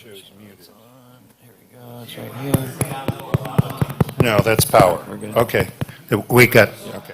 show's muted. Here we go. It's right here. No, that's power. We're good. Okay. We got, okay.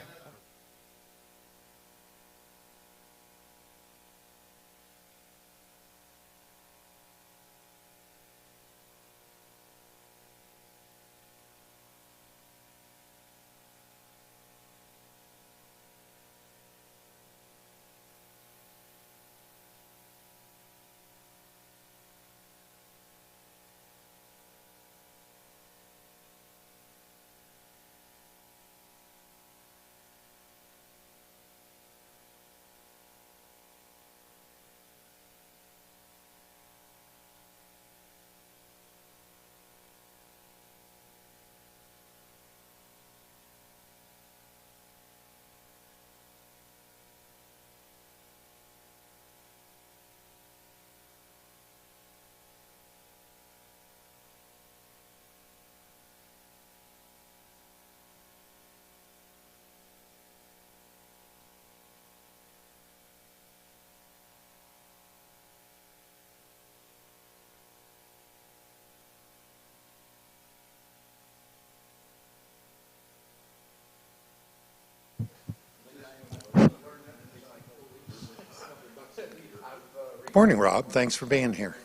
Good morning, Rob. Thanks for being here.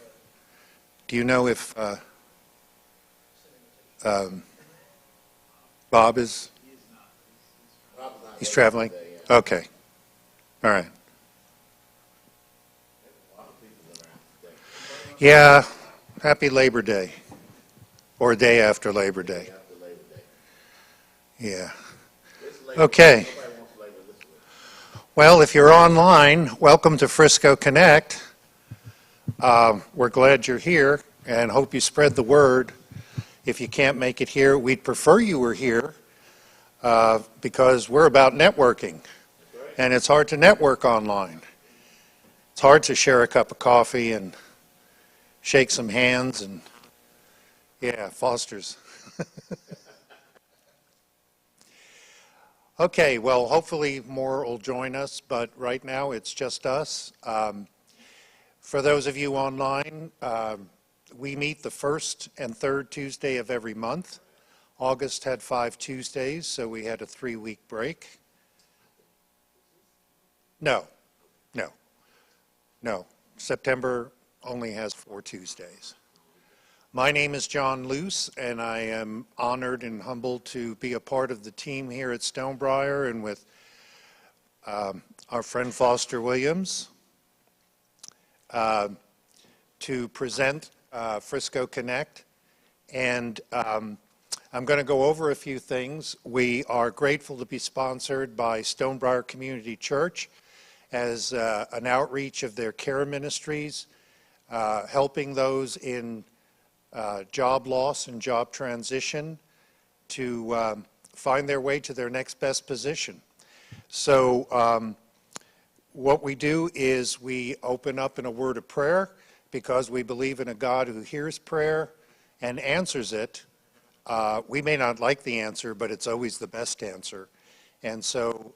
Do you know if Bob is? He's traveling? Okay. All right. Yeah. Happy Labor Day. Or day after Labor Day. Yeah. Okay. Well, if you're online, welcome to Frisco Connect. We're glad you're here and hope you spread the word. If you can't make it here, we'd prefer you were here because we're about networking. And it's hard to network online. It's hard to share a cup of coffee and shake some hands and, yeah, Foster's. Okay, well, hopefully more will join us, but right now it's just us. For those of you online, we meet the first and third Tuesday of every month. August had 5 Tuesdays, so we had a 3-week break. No. September only has 4 Tuesdays. My name is John Luce, and I am honored and humbled to be a part of the team here at Stonebriar and with our friend Foster Williams to present Frisco Connect. And I'm going to go over a few things. We are grateful to be sponsored by Stonebriar Community Church as an outreach of their care ministries, helping those in job loss and job transition to find their way to their next best position. So what we do is we open up in a word of prayer because we believe in a God who hears prayer and answers it. We may not like the answer, but it's always the best answer. And so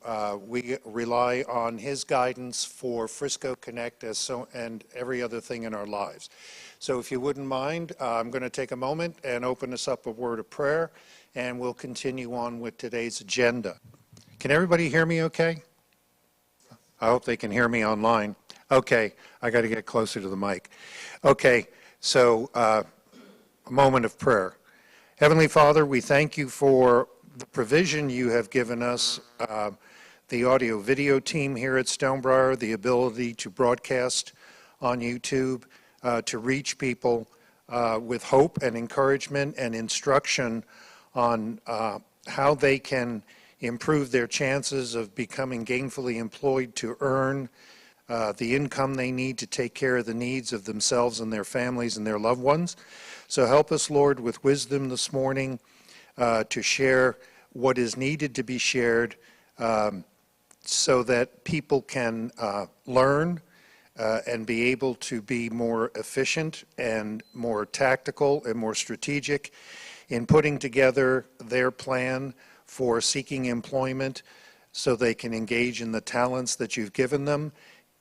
we rely on his guidance for Frisco Connect and every other thing in our lives. So if you wouldn't mind, I'm going to take a moment and open us up a word of prayer, and we'll continue on with today's agenda. Can everybody hear me okay? I hope they can hear me online. Okay, I got to get closer to the mic. Okay, so a moment of prayer. Heavenly Father, we thank you for the provision you have given us, the audio-video team here at Stonebriar, the ability to broadcast on YouTube, to reach people with hope and encouragement and instruction on how they can improve their chances of becoming gainfully employed to earn the income they need to take care of the needs of themselves and their families and their loved ones. So help us, Lord, with wisdom this morning to share what is needed to be shared so that people can learn and be able to be more efficient and more tactical and more strategic in putting together their plan for seeking employment so they can engage in the talents that you've given them.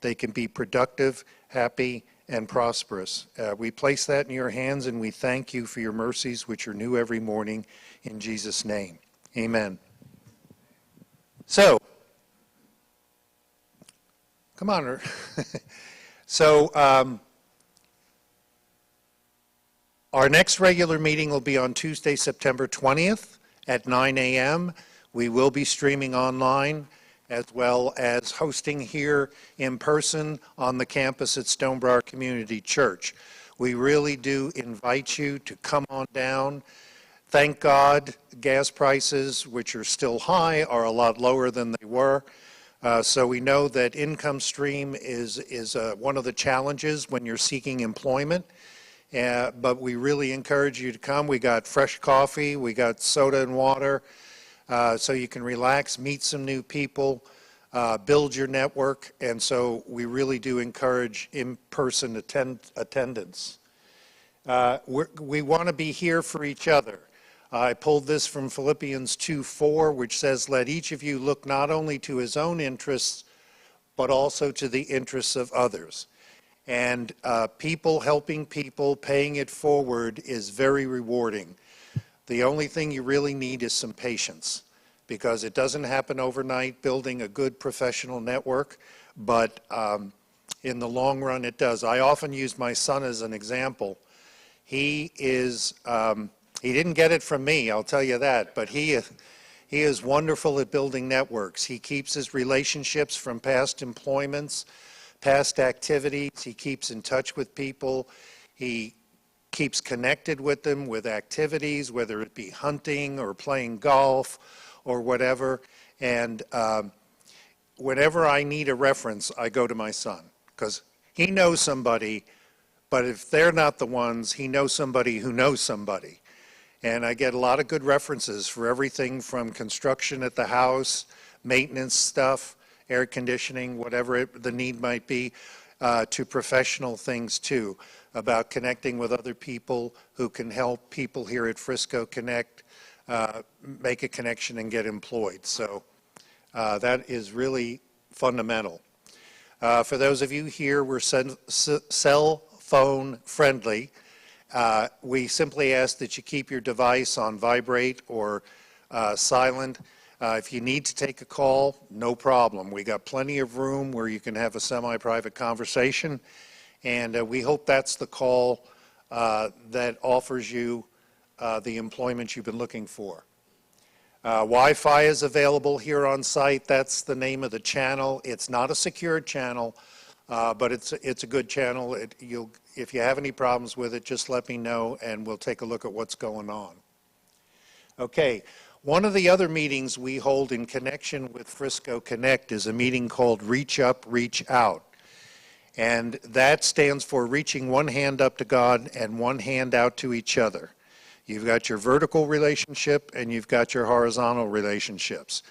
They can be productive, happy, and prosperous. We place that in your hands, and we thank you for your mercies, which are new every morning, in Jesus' name. Amen. So, come on. So, our next regular meeting will be on Tuesday, September 20th at 9 a.m. We will be streaming online, as well as hosting here in person on the campus at Stonebriar Community Church. We really do invite you to come on down. Thank God, gas prices, which are still high, are a lot lower than they were. So we know that income stream is one of the challenges when you're seeking employment. But we really encourage you to come. We got fresh coffee, we got soda and water, so you can relax, meet some new people, build your network, and so we really do encourage in-person attendance. We want to be here for each other. I pulled this from Philippians 2:4, which says, "Let each of you look not only to his own interests, but also to the interests of others." And people helping people, paying it forward is very rewarding. The only thing you really need is some patience, because it doesn't happen overnight, building a good professional network, but in the long run it does. I often use my son as an example. He didn't get it from me, I'll tell you that, but he is wonderful at building networks. He keeps his relationships from past employments, past activities. He keeps in touch with people. He keeps connected with them with activities, whether it be hunting or playing golf or whatever. And whenever I need a reference, I go to my son, because he knows somebody, but if they're not the ones, he knows somebody who knows somebody. And I get a lot of good references for everything from construction at the house, maintenance stuff, air conditioning, whatever the need might be, to professional things too, about connecting with other people who can help people here at Frisco connect, make a connection and get employed. So that is really fundamental. For those of you here, we're cell phone friendly. We simply ask that you keep your device on vibrate or silent. If you need to take a call, no problem. We got plenty of room where you can have a semi-private conversation, and we hope that's the call that offers you the employment you've been looking for. Wi-Fi is available here on site. That's the name of the channel. It's not a secured channel, but it's a good channel. If you have any problems with it, just let me know, and we'll take a look at what's going on. Okay. One of the other meetings we hold in connection with Frisco Connect is a meeting called Reach Up, Reach Out. And that stands for reaching one hand up to God and one hand out to each other. You've got your vertical relationship and you've got your horizontal relationships.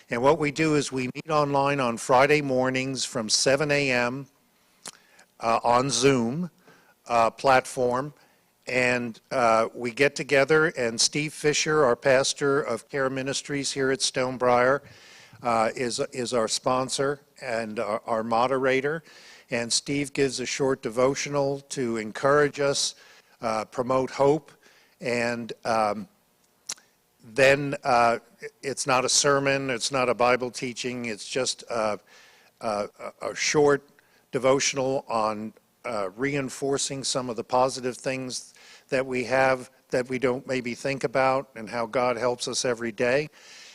And what we do is we meet online on Friday mornings from 7 a.m. On Zoom platform. And we get together, and Steve Fisher, our pastor of Care Ministries here at Stonebriar, is our sponsor and our moderator. And Steve gives a short devotional to encourage us, promote hope, and then it's not a sermon, it's not a Bible teaching, it's just a short devotional on reinforcing some of the positive things that we have that we don't maybe think about, and how God helps us every day.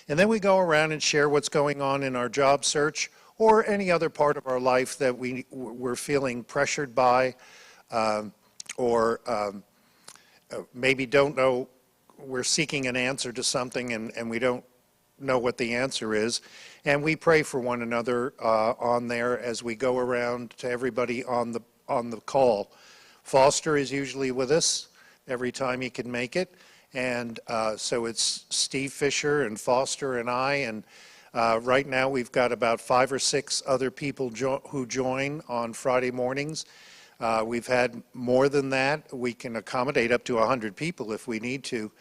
And then we go around and share what's going on in our job search or any other part of our life that we're feeling pressured by, or maybe don't know, we're seeking an answer to something and we don't know what the answer is. And we pray for one another on there as we go around to everybody on the call. Foster is usually with us every time he can make it, and so it's Steve Fisher and Foster and I, and right now we've got about 5 or 6 other people who join on Friday mornings. We've had more than that. We can accommodate up to 100 people if we need to,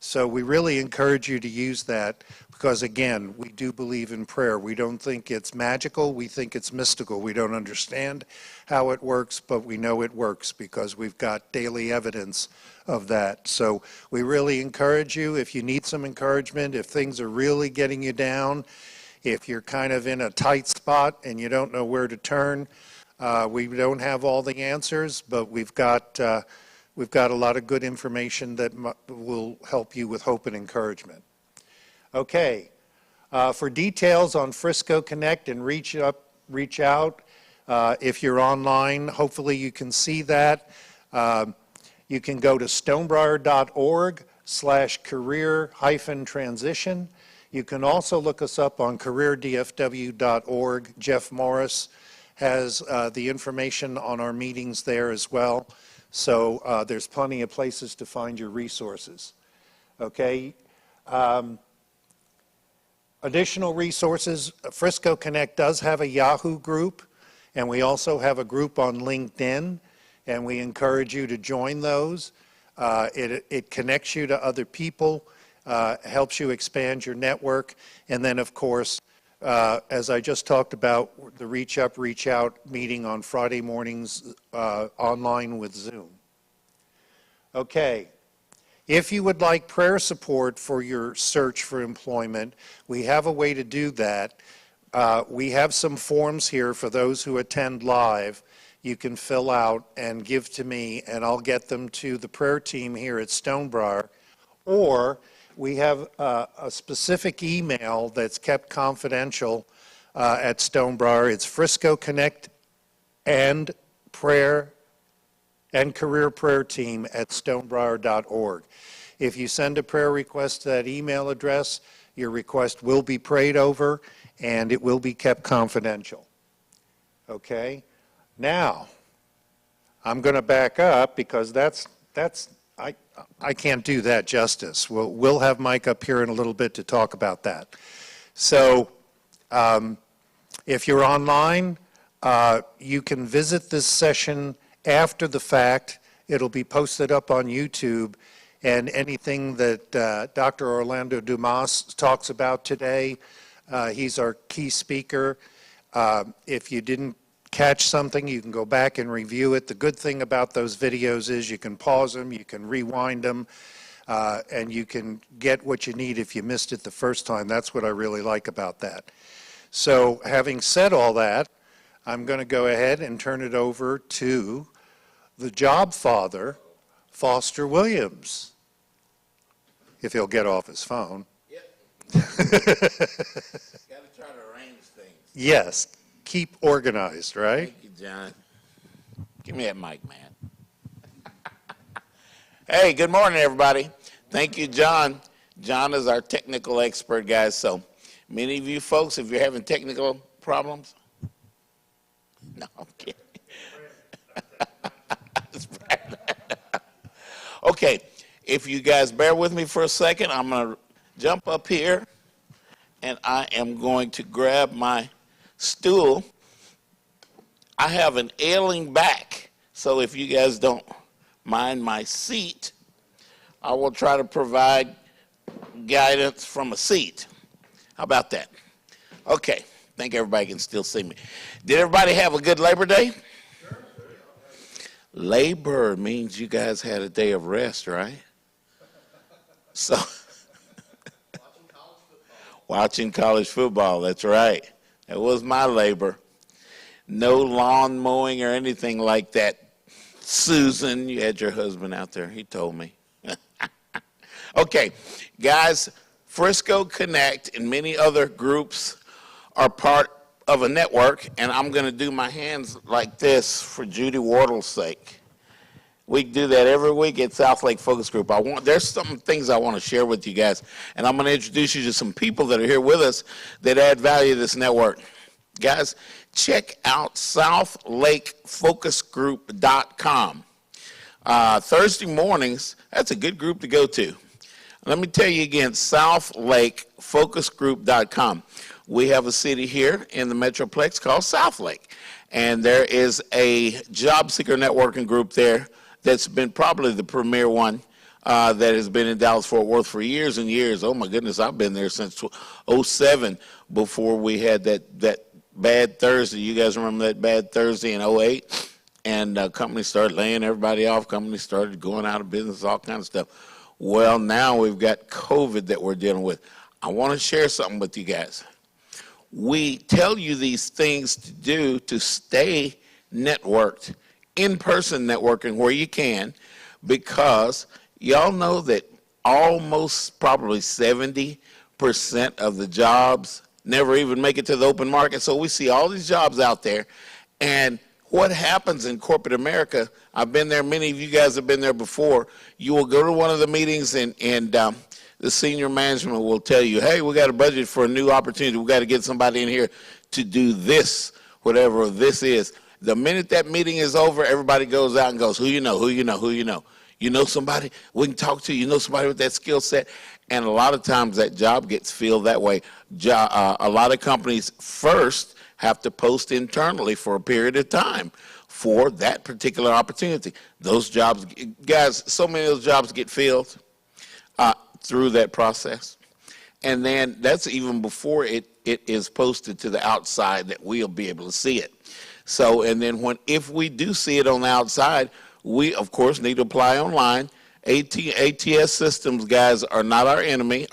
So we really encourage you to use that because, again, we do believe in prayer. We don't think it's magical. We think it's mystical. We don't understand how it works, but we know it works because we've got daily evidence of that. So we really encourage you, if you need some encouragement, if things are really getting you down, if you're kind of in a tight spot and you don't know where to turn, we don't have all the answers, but we've got a lot of good information that will help you with hope and encouragement. Okay, for details on Frisco Connect and reach out, if you're online, hopefully you can see that. You can go to stonebriar.org/career-transition. You can also look us up on careerdfw.org. Jeff Morris has the information on our meetings there as well. So there's plenty of places to find your resources. Okay. Additional resources, Frisco Connect does have a Yahoo group, and we also have a group on LinkedIn, and we encourage you to join those. It connects you to other people, helps you expand your network, and then, of course, as I just talked about, the Reach Up, Reach Out meeting on Friday mornings online with Zoom. Okay. If you would like prayer support for your search for employment, we have a way to do that. We have some forms here for those who attend live. You can fill out and give to me, and I'll get them to the prayer team here at Stonebriar. Or we have a specific email that's kept confidential at Stonebriar. It's Frisco Connect and prayer and career prayer team at stonebriar.org. If you send a prayer request to that email address, your request will be prayed over and it will be kept confidential. Okay? Now, I'm going to back up because I can't do that justice. We'll have Mike up here in a little bit to talk about that. So, if you're online, you can visit this session after the fact. It'll be posted up on YouTube, and anything that Dr. Orlando Dumas talks about today, he's our key speaker. If you didn't catch something, you can go back and review it. The good thing about those videos is you can pause them, you can rewind them, and you can get what you need if you missed it the first time. That's what I really like about that. So having said all that, I'm going to go ahead and turn it over to the job father, Foster Williams, if he'll get off his phone. Yep. Got to try to arrange things. Yes, keep organized, right? Thank you, John. Give me that mic, man. Hey, good morning, everybody. Thank you, John. John is our technical expert, guys. So many of you folks, if you're having technical problems, no, I'm kidding. Okay, if you guys bear with me for a second, I'm going to jump up here, and I am going to grab my stool. I have an ailing back, so if you guys don't mind my seat, I will try to provide guidance from a seat. How about that? Okay, I think everybody can still see me. Did everybody have a good Labor Day? Labor means you guys had a day of rest, right? So, watching college football, that's right. That was my labor. No lawn mowing or anything like that. Susan, you had your husband out there, he told me. Okay, guys, Frisco Connect and many other groups are part of a network, and I'm going to do my hands like this for Judy Wardle's sake. We do that every week at South Lake Focus Group. There's some things I want to share with you guys, and I'm going to introduce you to some people that are here with us that add value to this network. Guys, check out southlakefocusgroup.com. Thursday mornings, that's a good group to go to. Let me tell you again, southlakefocusgroup.com. We have a city here in the Metroplex called South Lake, and there is a job seeker networking group there that's been probably the premier one that has been in Dallas-Fort Worth for years and years. Oh, my goodness, I've been there since '07 before we had that bad Thursday. You guys remember that bad Thursday in '08? And companies started laying everybody off. Companies started going out of business, all kinds of stuff. Well, now we've got COVID that we're dealing with. I want to share something with you guys. We tell you these things to do to stay networked, in-person networking where you can, because y'all know that almost probably 70% of the jobs never even make it to the open market. So we see all these jobs out there, and what happens in corporate America, I've been there, many of you guys have been there before, you will go to one of the meetings and the senior management will tell you, hey, we got a budget for a new opportunity. We got to get somebody in here to do this, whatever this is. The minute that meeting is over, everybody goes out and goes, who you know, who you know, who you know. You know somebody we can talk to, you know somebody with that skill set. And a lot of times that job gets filled that way. A lot of companies first have to post internally for a period of time for that particular opportunity. Those jobs, guys, so many of those jobs get filled through that process. And then that's even before it is posted to the outside that we'll be able to see it. So, and then if we do see it on the outside, we, of course, need to apply online. ATS systems, guys, are not our enemy,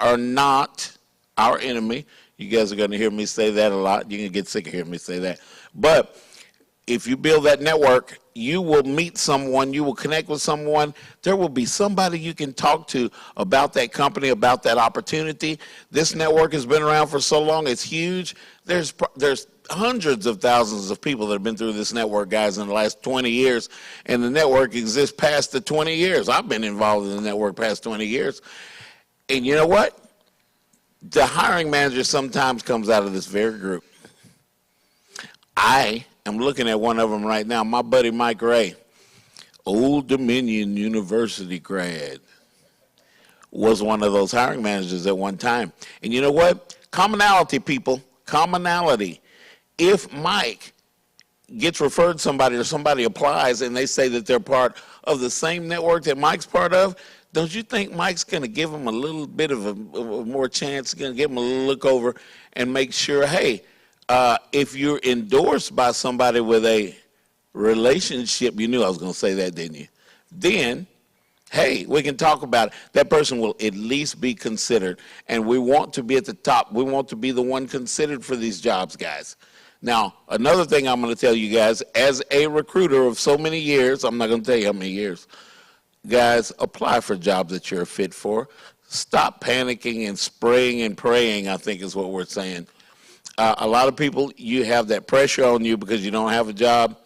You guys are going to hear me say that a lot. You're going to get sick of hearing me say that. But if you build that network, you will meet someone, you will connect with someone. There will be somebody you can talk to about that company, about that opportunity. This network has been around for so long, it's huge. There's hundreds of thousands of people that have been through this network, guys, in the last 20 years, and the network exists past the 20 years. I've been involved in the network past 20 years. And you know what? The hiring manager sometimes comes out of this very group. I am looking at one of them right now, my buddy Mike Ray, Old Dominion University grad, was one of those hiring managers at one time. And you know what? Commonality, people, commonality. If Mike gets referred to somebody or somebody applies and they say that they're part of the same network that Mike's part of, don't you think Mike's going to give them a little bit of a more chance, going to give them a little look over and make sure, hey, if you're endorsed by somebody with a relationship, you knew I was going to say that, didn't you? Then, hey, we can talk about it. That person will at least be considered. And we want to be at the top. We want to be the one considered for these jobs, guys. Now, another thing I'm going to tell you guys, as a recruiter of so many years, I'm not going to tell you how many years, guys, apply for jobs that you're fit for. Stop panicking and spraying and praying, I think is what we're saying. A lot of people, you have that pressure on you because you don't have a job,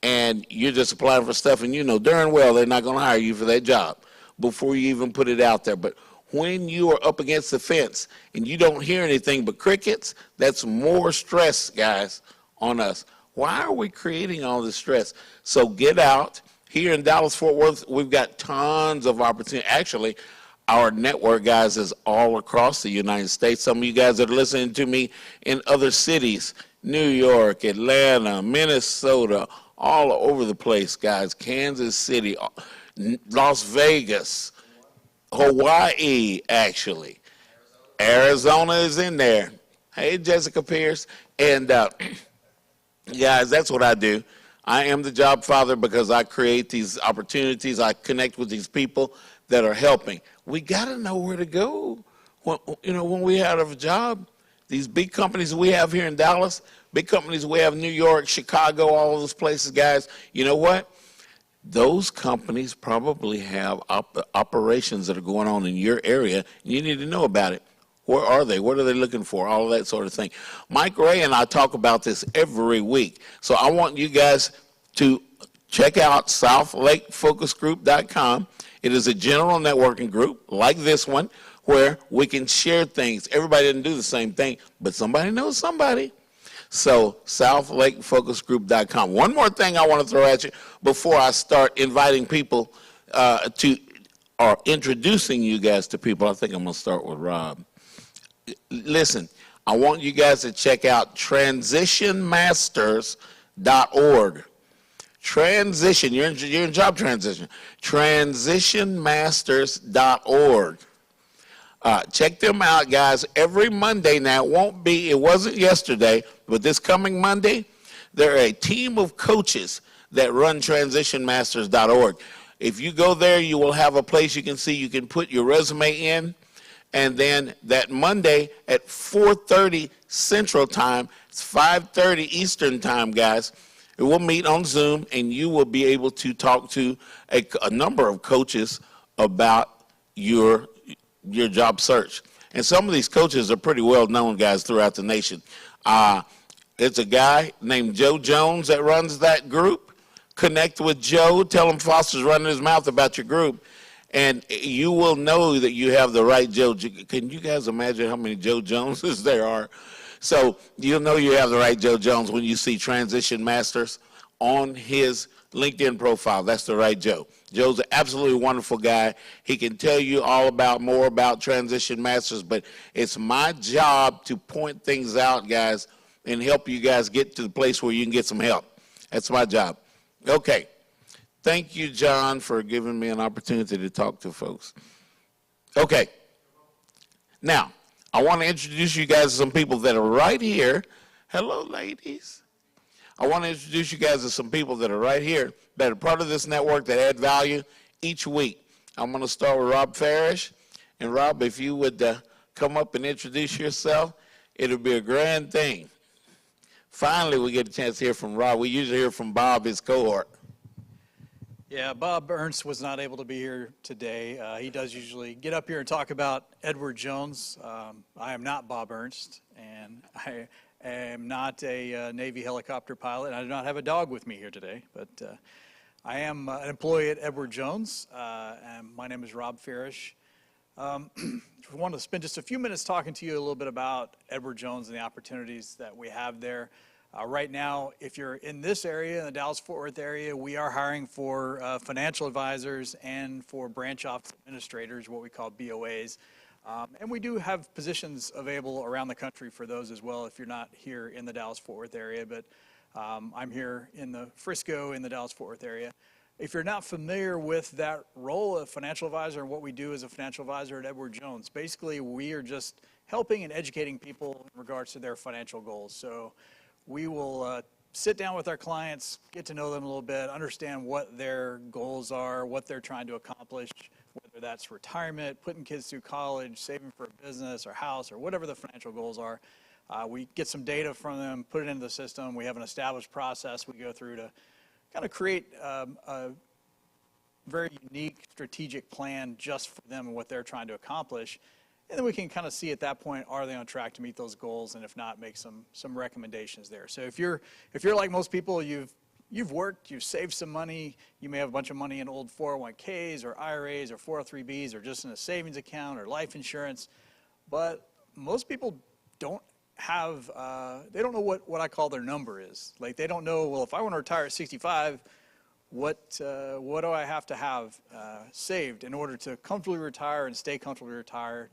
and you're just applying for stuff, and you know darn well they're not going to hire you for that job before you even put it out there. But when you are up against the fence and you don't hear anything but crickets, that's more stress, guys, on us. Why are we creating all this stress? So get out. Here in Dallas-Fort Worth, we've got tons of opportunity. Actually, our network, guys, is all across the United States. Some of you guys that are listening to me in other cities, New York, Atlanta, Minnesota, all over the place, guys. Kansas City, Las Vegas, Hawaii, actually. Arizona is in there. Hey, Jessica Pierce. And, guys, that's what I do. I am the job father because I create these opportunities. I connect with these people that are helping. We got to know where to go. When we have a job, these big companies we have here in Dallas, big companies we have in New York, Chicago, all of those places, guys, you know what? Those companies probably have operations that are going on in your area, and you need to know about it. Where are they? What are they looking for? All of that sort of thing. Mike Ray and I talk about this every week. So I want you guys to check out southlakefocusgroup.com. It is a general networking group like this one where we can share things. Everybody doesn't do the same thing, but somebody knows somebody. So southlakefocusgroup.com. One more thing I want to throw at you before I start inviting people or introducing you guys to people. I think I'm going to start with Rob. Listen, I want you guys to check out transitionmasters.org. Transition, you're in job transition. Transitionmasters.org. Check them out, guys. Every Monday now, it wasn't yesterday, but this coming Monday, they're a team of coaches that run transitionmasters.org. If you go there, you will have a place you can put your resume in, and then that Monday at 4:30 Central Time, it's 5:30 Eastern Time, guys, we'll meet on Zoom, and you will be able to talk to a number of coaches about your job search. And some of these coaches are pretty well known, guys, throughout the nation. It's a guy named Joe Jones that runs that group. Connect with Joe. Tell him Foster's running his mouth about your group, and you will know that you have the right Joe. Can you guys imagine how many Joe Joneses there are? So you'll know you have the right Joe Jones when you see Transition Masters on his LinkedIn profile. That's the right Joe. Joe's an absolutely wonderful guy. He can tell you more about Transition Masters, but it's my job to point things out, guys, and help you guys get to the place where you can get some help. That's my job. Okay. Thank you, John, for giving me an opportunity to talk to folks. Okay. Now, I want to introduce you guys to some people that are right here. Hello, ladies. I want to introduce you guys to some people that are right here that are part of this network that add value each week. I'm going to start with Rob Farish. And Rob, if you would come up and introduce yourself, it would be a grand thing. Finally, we get a chance to hear from Rob. We usually hear from Bob, his cohort. Yeah, Bob Ernst was not able to be here today. He does usually get up here and talk about Edward Jones. I am not Bob Ernst, and I am not a Navy helicopter pilot. I do not have a dog with me here today, but I am an employee at Edward Jones, and my name is Rob Farish. I want to spend just a few minutes talking to you a little bit about Edward Jones and the opportunities that we have there. Right now, if you're in this area, in the Dallas-Fort Worth area, we are hiring for financial advisors and for branch office administrators, what we call BOAs. And we do have positions available around the country for those as well if you're not here in the Dallas-Fort Worth area. But I'm here in the Frisco, in the Dallas-Fort Worth area. If you're not familiar with that role of financial advisor and what we do as a financial advisor at Edward Jones, basically we are just helping and educating people in regards to their financial goals. So we will sit down with our clients, get to know them a little bit, understand what their goals are, what they're trying to accomplish, whether that's retirement, putting kids through college, saving for a business or house, or whatever the financial goals are. We get some data from them, put it into the system. We have an established process we go through to kind of create a very unique strategic plan just for them and what they're trying to accomplish. And then we can kind of see at that point, are they on track to meet those goals? And if not, make some recommendations there. So if you're like most people, you've worked, you've saved some money, you may have a bunch of money in old 401ks or IRAs or 403bs or just in a savings account or life insurance, but most people don't have, they don't know what I call their number is. Like they don't know, well, if I want to retire at 65, what do I have to have saved in order to comfortably retire and stay comfortably retired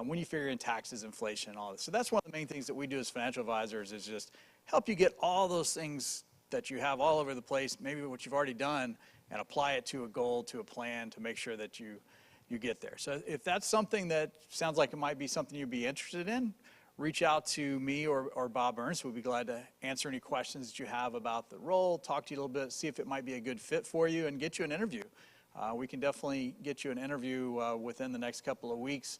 when you figure in taxes, inflation, and all this. So that's one of the main things that we do as financial advisors is just help you get all those things that you have all over the place, maybe what you've already done, and apply it to a goal, to a plan, to make sure that you get there. So if that's something that sounds like it might be something you'd be interested in, reach out to me or Bob Ernst. We'd be glad to answer any questions that you have about the role, talk to you a little bit, see if it might be a good fit for you, and get you an interview. We can definitely get you an interview within the next couple of weeks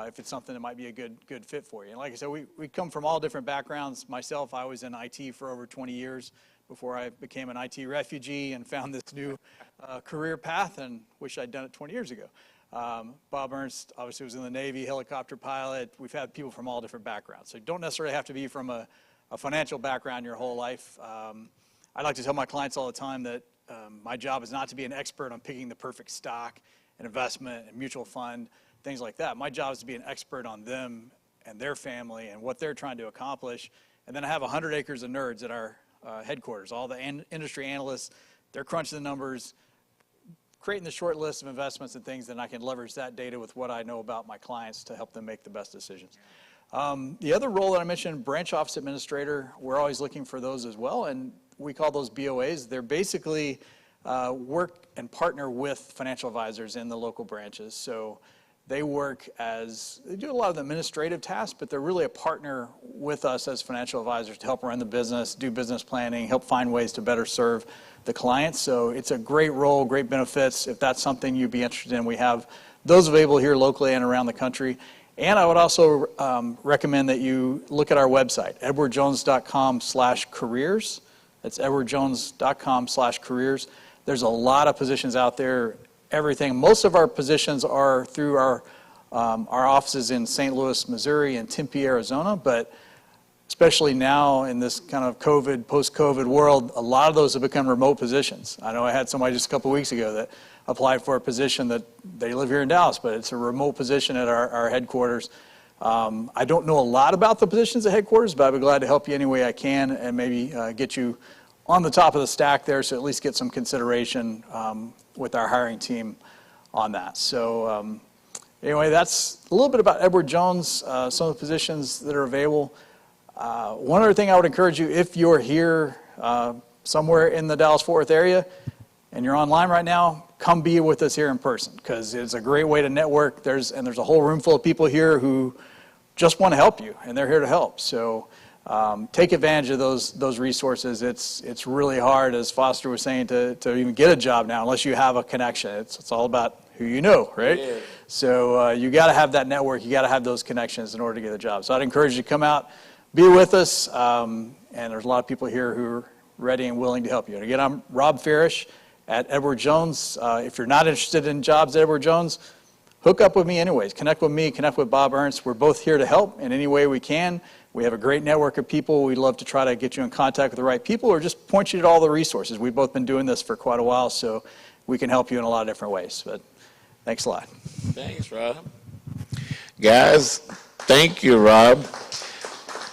if it's something that might be a good fit for you. And like I said, we come from all different backgrounds. Myself, I was in IT for over 20 years before I became an IT refugee and found this new career path and wish I'd done it 20 years ago. Bob Ernst obviously was in the Navy, helicopter pilot. We've had people from all different backgrounds. So you don't necessarily have to be from a financial background your whole life. I like to tell my clients all the time that my job is not to be an expert on picking the perfect stock and investment and mutual fund, things like that. My job is to be an expert on them and their family and what they're trying to accomplish. And then I have 100 acres of nerds at our headquarters. All the industry analysts, they're crunching the numbers, creating the short list of investments and things, then I can leverage that data with what I know about my clients to help them make the best decisions. The other role that I mentioned, branch office administrator, we're always looking for those as well. And we call those BOAs. They're basically work and partner with financial advisors in the local branches. So they do a lot of the administrative tasks, but they're really a partner with us as financial advisors to help run the business, do business planning, help find ways to better serve the clients. So it's a great role, great benefits. If that's something you'd be interested in, we have those available here locally and around the country. And I would also recommend that you look at our website, edwardjones.com/careers. That's edwardjones.com/careers. There's a lot of positions out there, everything. Most of our positions are through our offices in St. Louis, Missouri, and Tempe, Arizona, but especially now in this kind of post-COVID world, a lot of those have become remote positions. I know I had somebody just a couple weeks ago that applied for a position that they live here in Dallas, but it's a remote position at our headquarters. I don't know a lot about the positions at headquarters, but I'd be glad to help you any way I can and maybe get you on the top of the stack there, so at least get some consideration with our hiring team on that. So anyway, that's a little bit about Edward Jones, some of the positions that are available. One other thing I would encourage you, if you're here somewhere in the Dallas-Fort Worth area and you're online right now, come be with us here in person, because it's a great way to network. There's a whole room full of people here who just want to help you, and they're here to help. So take advantage of those resources. It's really hard, as Foster was saying, to even get a job now unless you have a connection. It's all about who you know, right? Yeah. So you got to have that network. You got to have those connections in order to get a job. So I'd encourage you to come out, be with us, and there's a lot of people here who are ready and willing to help you. And again, I'm Rob Farish at Edward Jones. If you're not interested in jobs at Edward Jones, hook up with me anyways. Connect with me, connect with Bob Ernst. We're both here to help in any way we can. We have a great network of people. We'd love to try to get you in contact with the right people or just point you to all the resources. We've both been doing this for quite a while, so we can help you in a lot of different ways. But thanks a lot. Thanks, Rob. Guys, thank you, Rob.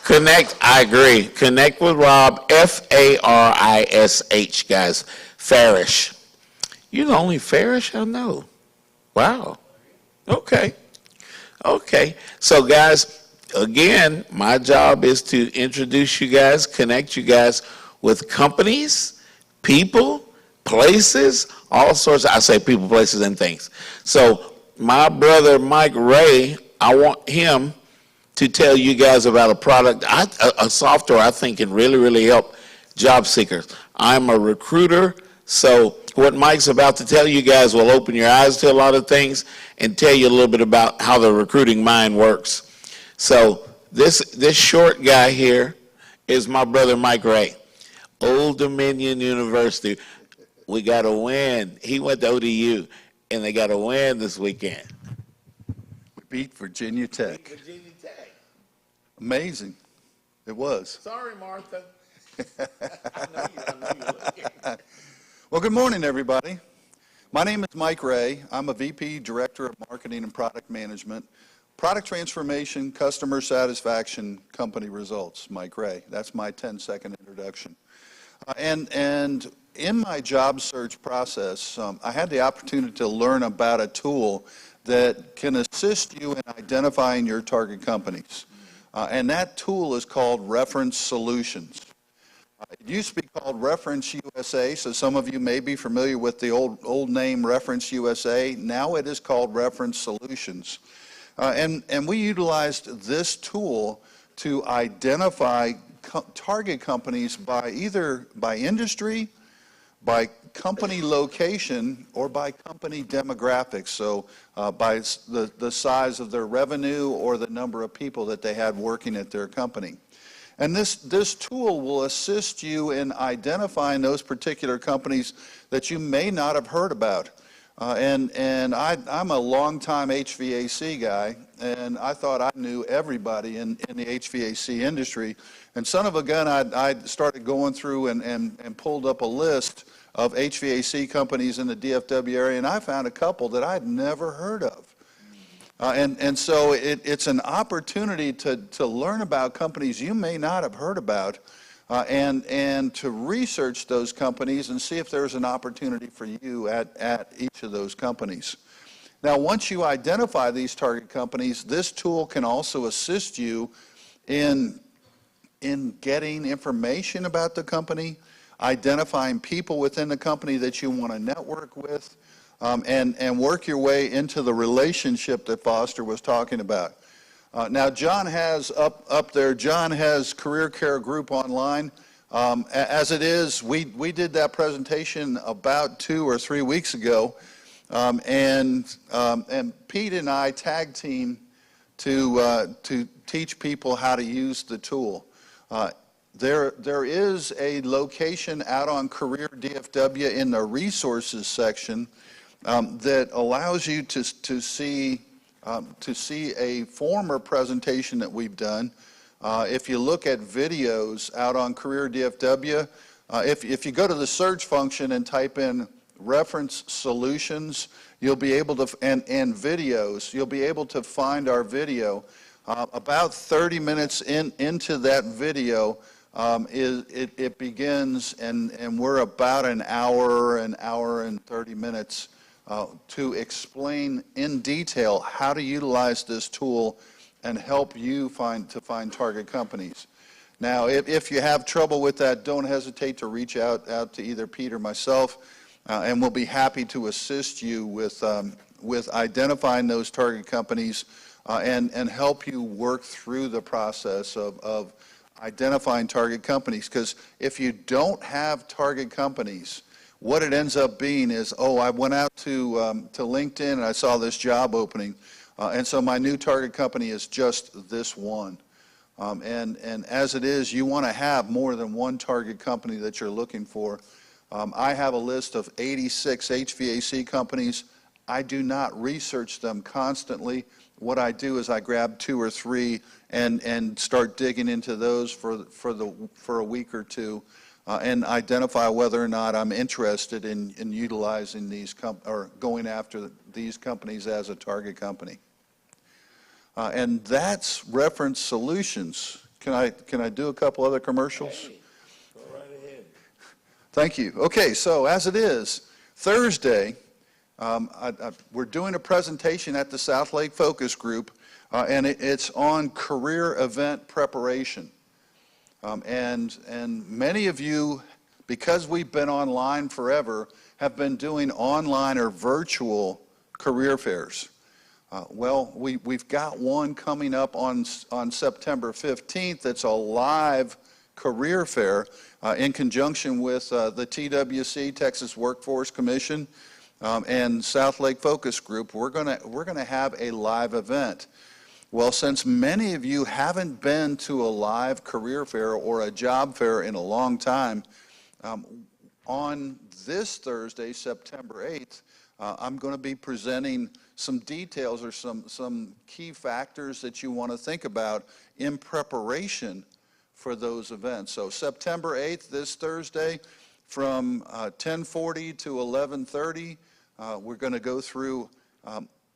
Connect, I agree. Connect with Rob, F-A-R-I-S-H, guys. Farish. You're the only Farish I know. Wow. Okay. So, guys, again, my job is to introduce you guys, connect you guys with companies, people, places, all sorts of, I say people, places, and things. So, my brother, Mike Ray, I want him to tell you guys about a product, a software I think can really, really help job seekers. I'm a recruiter, so what Mike's about to tell you guys will open your eyes to a lot of things and tell you a little bit about how the recruiting mind works. So this short guy here is my brother Mike Ray, Old Dominion University. We got a win. He went to ODU, and they got a win this weekend. We beat Virginia Tech. Amazing. It was. Sorry, Martha. I know you're looking. Well, good morning, everybody. My name is Mike Ray. I'm a VP Director of Marketing and Product Management, Product Transformation, Customer Satisfaction, Company Results. Mike Ray. That's my 10-second introduction. And in my job search process, I had the opportunity to learn about a tool that can assist you in identifying your target companies. And that tool is called Reference Solutions. It used to be called Reference USA, so some of you may be familiar with the old name Reference USA. Now it is called Reference Solutions. And we utilized this tool to identify target companies by either by industry, by company location, or by company demographics, so by the size of their revenue or the number of people that they had working at their company. And this tool will assist you in identifying those particular companies that you may not have heard about. I'm a longtime HVAC guy, and I thought I knew everybody in the HVAC industry. And son of a gun, I started going through and pulled up a list of HVAC companies in the DFW area, and I found a couple that I'd never heard of. And so it's an opportunity to learn about companies you may not have heard about, and to research those companies and see if there's an opportunity for you at each of those companies. Now, once you identify these target companies, this tool can also assist you in getting information about the company, identifying people within the company that you want to network with, and work your way into the relationship that Foster was talking about. Now, John has up there, John has Career Care Group online. As it is, we did that presentation about 2 or 3 weeks ago, and Pete and I tag team to teach people how to use the tool. There is a location out on Career DFW in the resources section that allows you to see a former presentation that we've done. If you look at videos out on Career DFW, if you go to the search function and type in reference solutions, you'll be able to, and videos, you'll be able to find our video. About 30 minutes into that video, it begins, and we're about an hour and 30 minutes to explain in detail how to utilize this tool and help you find target companies. Now, if you have trouble with that, don't hesitate to reach out to either Pete or myself, and we'll be happy to assist you with identifying those target companies and help you work through the process of identifying target companies. Because if you don't have target companies, what it ends up being is, oh, I went out to LinkedIn and I saw this job opening, and so my new target company is just this one. And as it is, you want to have more than one target company that you're looking for. I have a list of 86 HVAC companies. I do not research them constantly. What I do is I grab 2 or 3 and start digging into those for a week or two, and identify whether or not I'm interested in utilizing these or going after these companies as a target company. And that's Reference Solutions. Can I do a couple other commercials? Hey, go right ahead. Thank you. Okay, so as it is, Thursday, we're doing a presentation at the South Lake Focus Group, and it's on career event preparation. And many of you, because we've been online forever, have been doing online or virtual career fairs. Well, we've got one coming up on September 15th. It's a live career fair in conjunction with the TWC, Texas Workforce Commission, and South Lake Focus Group. We're gonna have a live event. Well, since many of you haven't been to a live career fair or a job fair in a long time, on this Thursday, September 8th, I'm going to be presenting some details or some key factors that you want to think about in preparation for those events. So September 8th, this Thursday, from 10:40 to 11:30, we're going to go through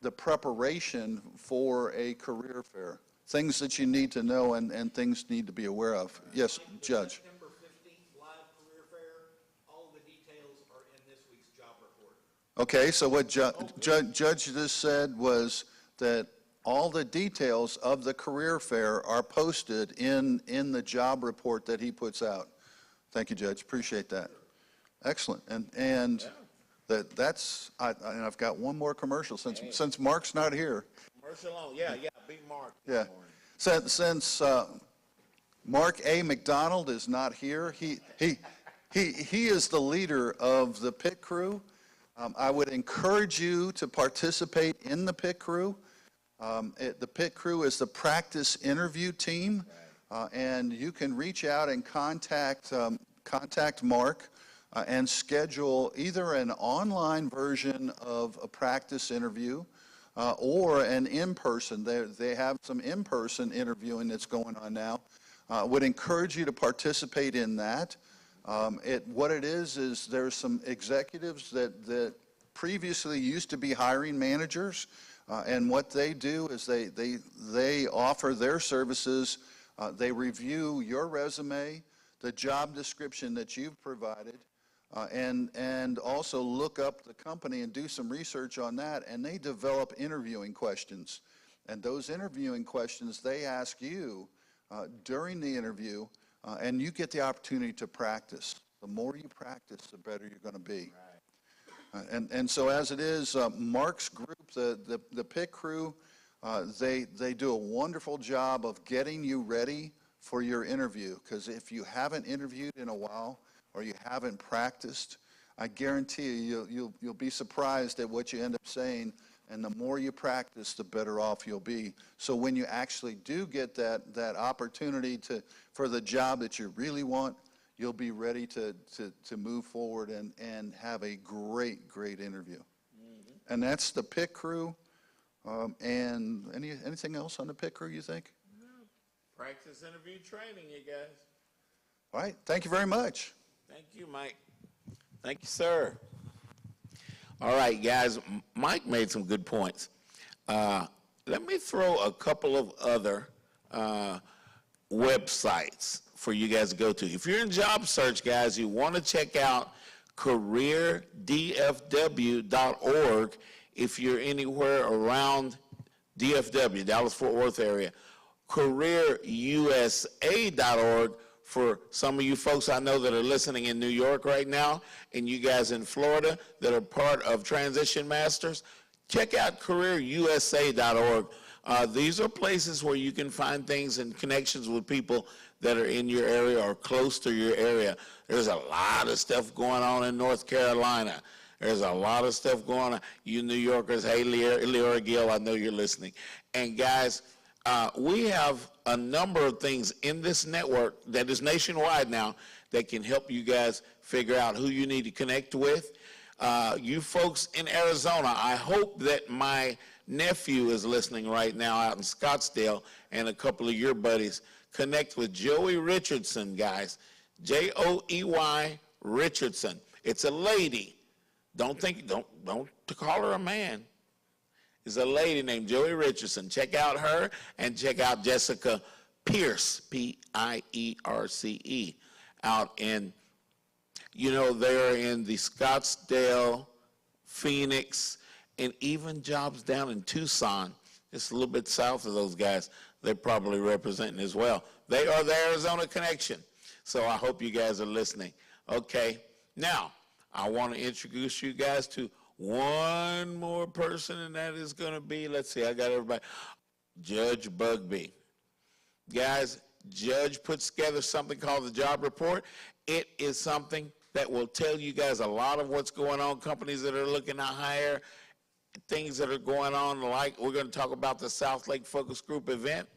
the preparation for a career fair, things that you need to know and things need to be aware of. Yes, Judge. September 15th live career fair, all the details are in this week's job report. Okay, so what Judge just said was that all the details of the career fair are posted in the job report that he puts out. Thank you, Judge. Appreciate that. Excellent. And that's and I've got one more commercial since Mark's not here. Commercial on, yeah, be Mark. Yeah. Since Mark A. McDonald is not here, he is the leader of the pit crew. I would encourage you to participate in the pit crew. The pit crew is the practice interview team, and you can reach out and contact Mark and schedule either an online version of a practice interview or an in-person. They have some in-person interviewing that's going on now. Would encourage you to participate in that. What it is there's some executives that previously used to be hiring managers, and what they do is they offer their services. They review your resume, the job description that you've provided, and also look up the company and do some research on that, and they develop interviewing questions. And those interviewing questions they ask you during the interview, and you get the opportunity to practice. The more you practice, the better you're going to be. And so as it is, Mark's group, the pit crew, they do a wonderful job of getting you ready for your interview. Because if you haven't interviewed in a while or you haven't practiced, I guarantee you'll be surprised at what you end up saying. And the more you practice, the better off you'll be. So when you actually do get that opportunity for the job that you really want, you'll be ready to move forward and have a great interview. Mm-hmm. And that's the pit crew. And anything else on the pit crew, you think? No. Practice interview training, you guys. All right. Thank you very much. Thank you, Mike. Thank you, sir. All right, guys. Mike made some good points. Let me throw a couple of other websites for you guys to go to. If you're in job search, guys, you want to check out careerdfw.org if you're anywhere around DFW, Dallas-Fort Worth area. careerusa.org for some of you folks I know that are listening in New York right now, and you guys in Florida that are part of Transition Masters. Check out careerusa.org. These are places where you can find things and connections with people that are in your area or close to your area. There's a lot of stuff going on in North Carolina. There's a lot of stuff going on. You New Yorkers, hey, Leora Gill, I know you're listening. And guys, we have a number of things in this network that is nationwide now that can help you guys figure out who you need to connect with. You folks in Arizona, I hope that my nephew is listening right now out in Scottsdale and a couple of your buddies. Connect with Joey Richardson, guys. Joey Richardson. It's a lady. Don't call her a man. It's a lady named Joey Richardson. Check out her and check out Jessica Pierce, Pierce, out in, they're in the Scottsdale, Phoenix, and even jobs down in Tucson, just a little bit south of those guys. They're probably representing as well. They are the Arizona connection. So I hope you guys are listening. Okay, now I want to introduce you guys to one more person, and that is going to be, let's see, I got everybody, Judge Bugby. Guys, Judge puts together something called the Job Report. It is something that will tell you guys a lot of what's going on, companies that are looking to hire, things that are going on, like we're going to talk about the South Lake Focus Group event.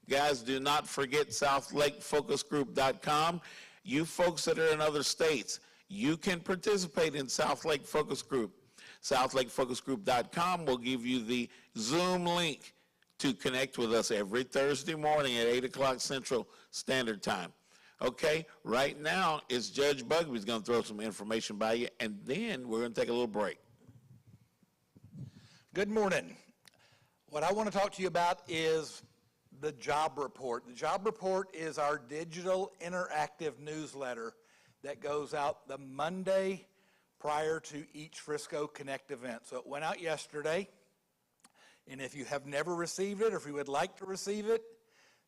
Guys, do not forget southlakefocusgroup.com. You folks that are in other states, you can participate in South Lake Focus Group. southlakefocusgroup.com will give you the Zoom link to connect with us every Thursday morning at 8 o'clock Central Standard Time. Okay, right now it's Judge Bugby who's going to throw some information by you, and then we're going to take a little break. Good morning. What I want to talk to you about is the Job Report. The Job Report is our digital interactive newsletter that goes out the Monday prior to each Frisco Connect event. So it went out yesterday, and if you have never received it or if you would like to receive it,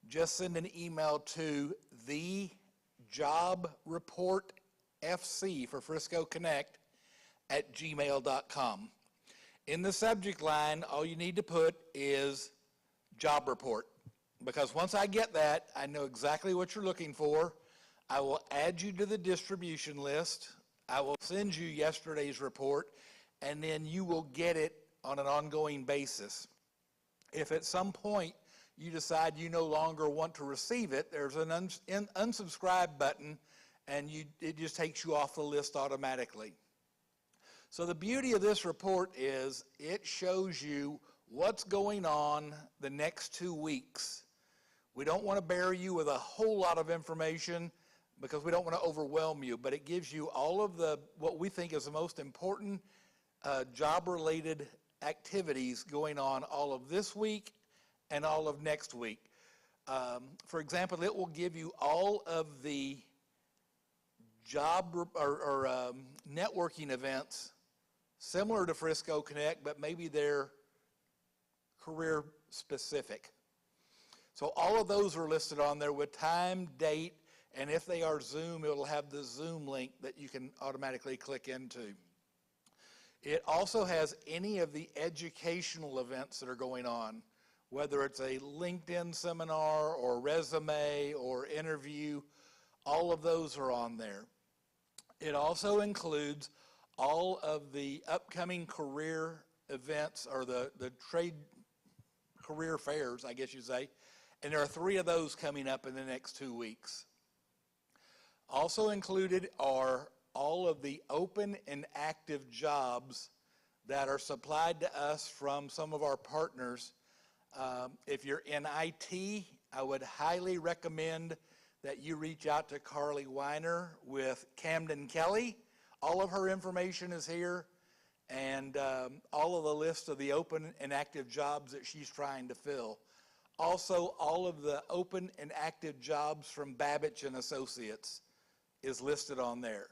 just send an email to the Job Report FC for Frisco Connect at gmail.com. In the subject line, all you need to put is Job Report, because once I get that, I know exactly what you're looking for. I will add you to the distribution list. I will send you yesterday's report, and then you will get it on an ongoing basis. If at some point you decide you no longer want to receive it, there's an unsubscribe button, and it just takes you off the list automatically. So the beauty of this report is it shows you what's going on the next 2 weeks. We don't want to bury you with a whole lot of information because we don't want to overwhelm you, but it gives you all of what we think is the most important job-related activities going on all of this week and all of next week. For example, it will give you all of the job or networking events similar to Frisco Connect, but maybe they're career specific. So all of those are listed on there with time, date, And if they are Zoom, it'll have the Zoom link that you can automatically click into. It also has any of the educational events that are going on, whether it's a LinkedIn seminar or resume or interview, all of those are on there. It also includes all of the upcoming career events, or the trade career fairs, I guess you'd say, and there are 3 of those coming up in the next 2 weeks. Also included are all of the open and active jobs that are supplied to us from some of our partners. If you're in IT, I would highly recommend that you reach out to Carly Weiner with Camden Kelly. All of her information is here, and all of the list of the open and active jobs that she's trying to fill. Also, all of the open and active jobs from Babbage and Associates is listed on there.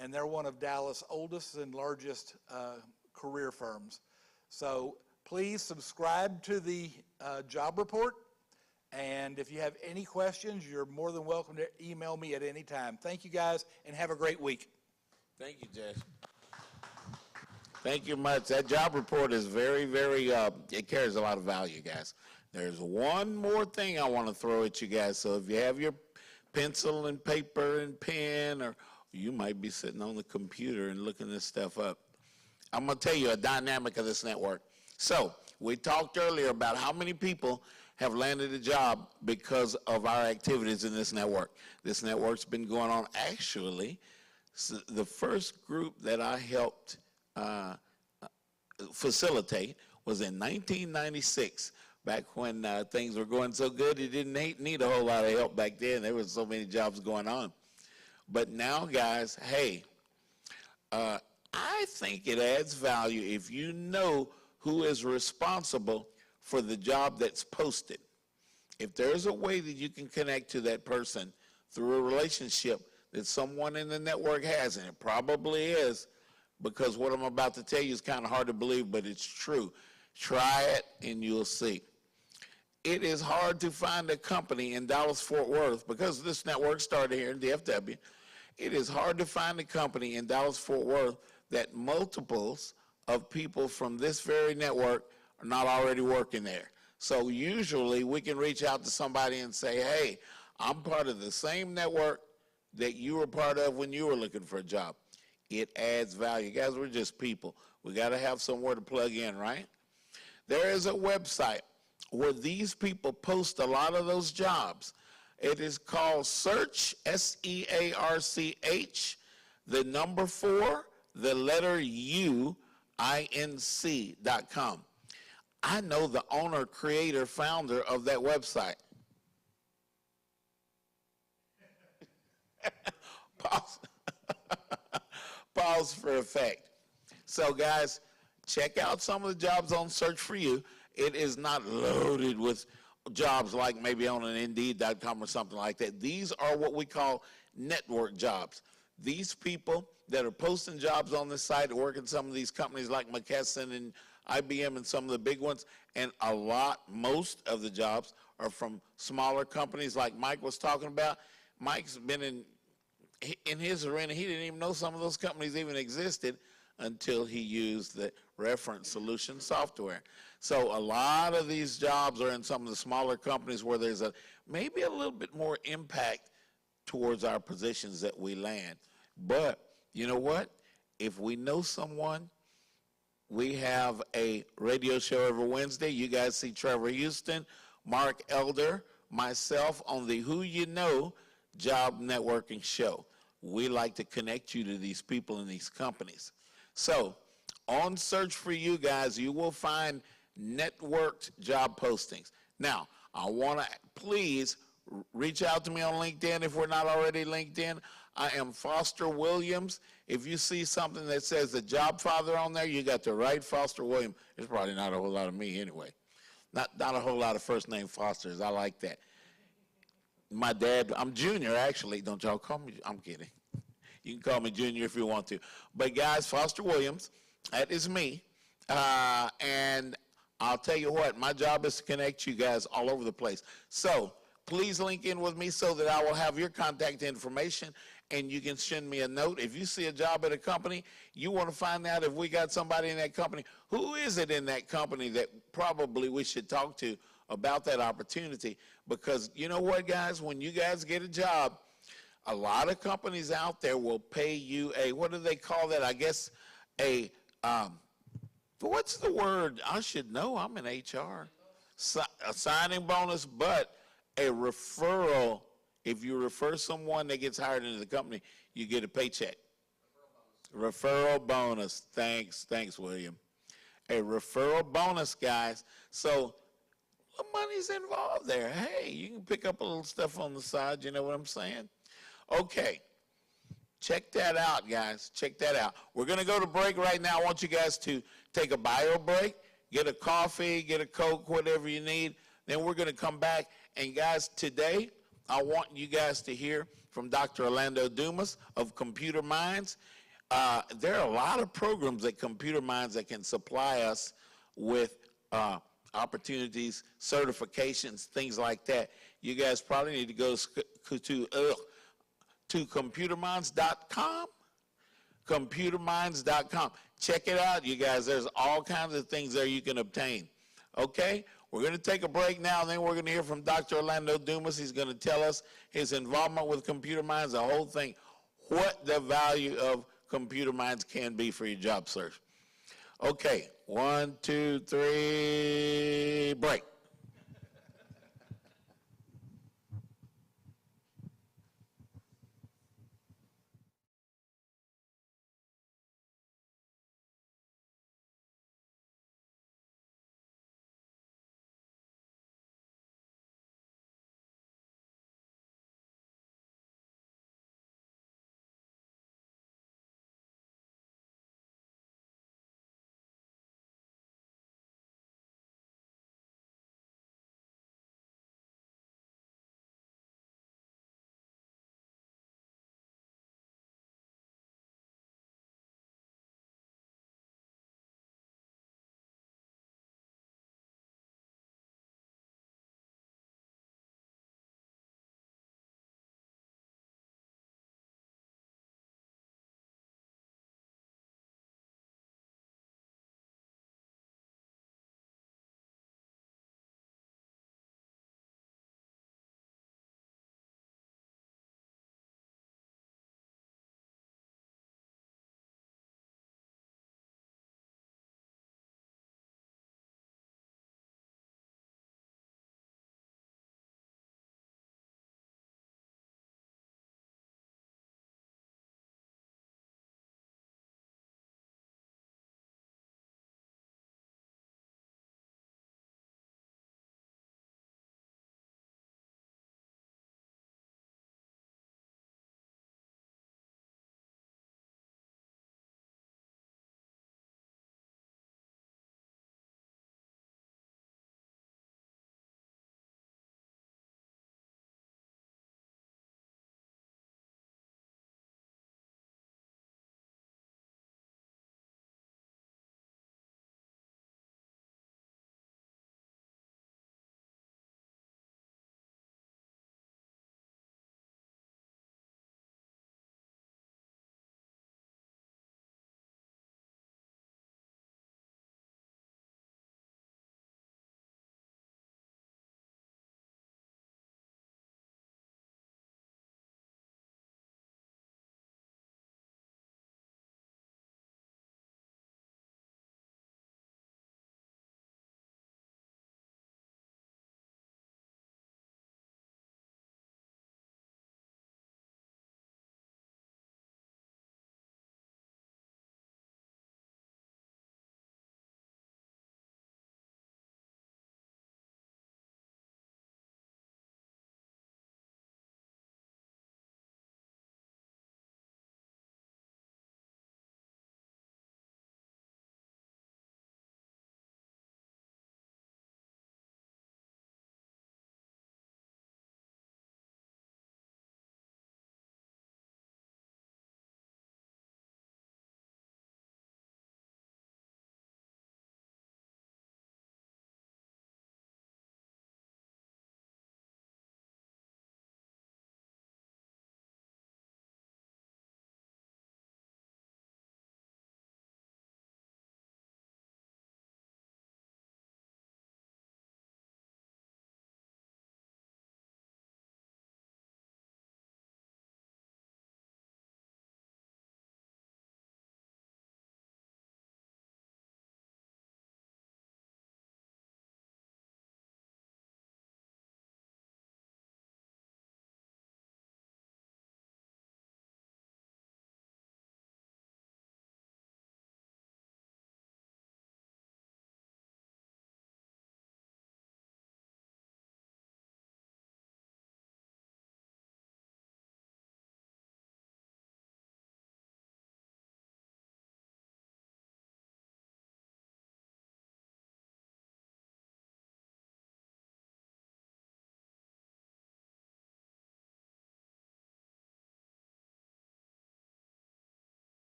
And they're one of Dallas' oldest and largest career firms. So please subscribe to the job report. And if you have any questions, you're more than welcome to email me at any time. Thank you, guys, and have a great week. Thank you, Jess. Thank you much. That job report is very, very, it carries a lot of value, guys. There's one more thing I want to throw at you guys. So if you have your pencil and paper and pen, or you might be sitting on the computer and looking this stuff up, I'm going to tell you a dynamic of this network. So we talked earlier about how many people have landed a job because of our activities in this network. This network's been going on. Actually, the first group that I helped facilitate was in 1996, back when things were going so good, you didn't need a whole lot of help back then. There was so many jobs going on. But now, guys, hey, I think it adds value if you know who is responsible for the job that's posted. If there's a way that you can connect to that person through a relationship that someone in the network has, and it probably is, because what I'm about to tell you is kind of hard to believe, but it's true. Try it and you'll see. It is hard to find a company in Dallas-Fort Worth, because this network started here in DFW. It is hard to find a company in Dallas-Fort Worth that multiples of people from this very network are not already working there. So usually we can reach out to somebody and say, hey, I'm part of the same network that you were part of when you were looking for a job. It adds value. Guys, we're just people. We got to have somewhere to plug in, right? There is a website where these people post a lot of those jobs. It is called Search, SEARCH, the number 4, the letter U, INC.com. I know the owner, creator, founder of that website. Pause. Pause for effect. So, guys, check out some of the jobs on Search for You. It is not loaded with jobs like maybe on an Indeed.com or something like that. These are what we call network jobs. These people that are posting jobs on this site work in some of these companies like McKesson and IBM and some of the big ones, and most of the jobs are from smaller companies like Mike was talking about. Mike's been in his arena. He didn't even know some of those companies even existed until he used the reference solution software. So a lot of these jobs are in some of the smaller companies where there's maybe a little bit more impact towards our positions that we land. But you know what? If we know someone, we have a radio show every Wednesday. You guys see Trevor Houston, Mark Elder, myself on the Who You Know Job Networking Show. We like to connect you to these people in these companies. So on Search for You, guys, you will find networked job postings. Now, I want to please reach out to me on LinkedIn if we're not already linked in. I am Foster Williams. If you see something that says the Job Father on there, you got the right Foster Williams. There's probably not a whole lot of me anyway. Not a whole lot of first name Fosters. I like that. My dad, I'm Junior actually. Don't y'all call me, I'm kidding. You can call me Junior if you want to. But guys, Foster Williams, that is me. And I'll tell you what, my job is to connect you guys all over the place. So please link in with me so that I will have your contact information and you can send me a note. If you see a job at a company, you want to find out if we got somebody in that company, who is it in that company that probably we should talk to about that opportunity? Because you know what, guys, when you guys get a job, a lot of companies out there will pay you a, what do they call that? I guess what's the word? I should know. I'm in HR. A signing bonus, but a referral. If you refer someone that gets hired into the company, you get a paycheck. Referral bonus. Thanks, William. A referral bonus, guys. So the money's involved there. Hey, you can pick up a little stuff on the side. You know what I'm saying? Okay. Check that out, guys. Check that out. We're going to go to break right now. I want you guys to take a bio break, get a coffee, get a Coke, whatever you need. Then we're going to come back. And, guys, today I want you guys to hear from Dr. Orlando Dumas of Computer Minds. There are a lot of programs at Computer Minds that can supply us with opportunities, certifications, things like that. You guys probably need to go to computerminds.com. Computerminds.com. Check it out, you guys. There's all kinds of things there you can obtain. Okay? We're going to take a break now, and then we're going to hear from Dr. Orlando Dumas. He's going to tell us his involvement with Computer Minds, the whole thing, what the value of Computer Minds can be for your job search. Okay, 1, 2, 3, break.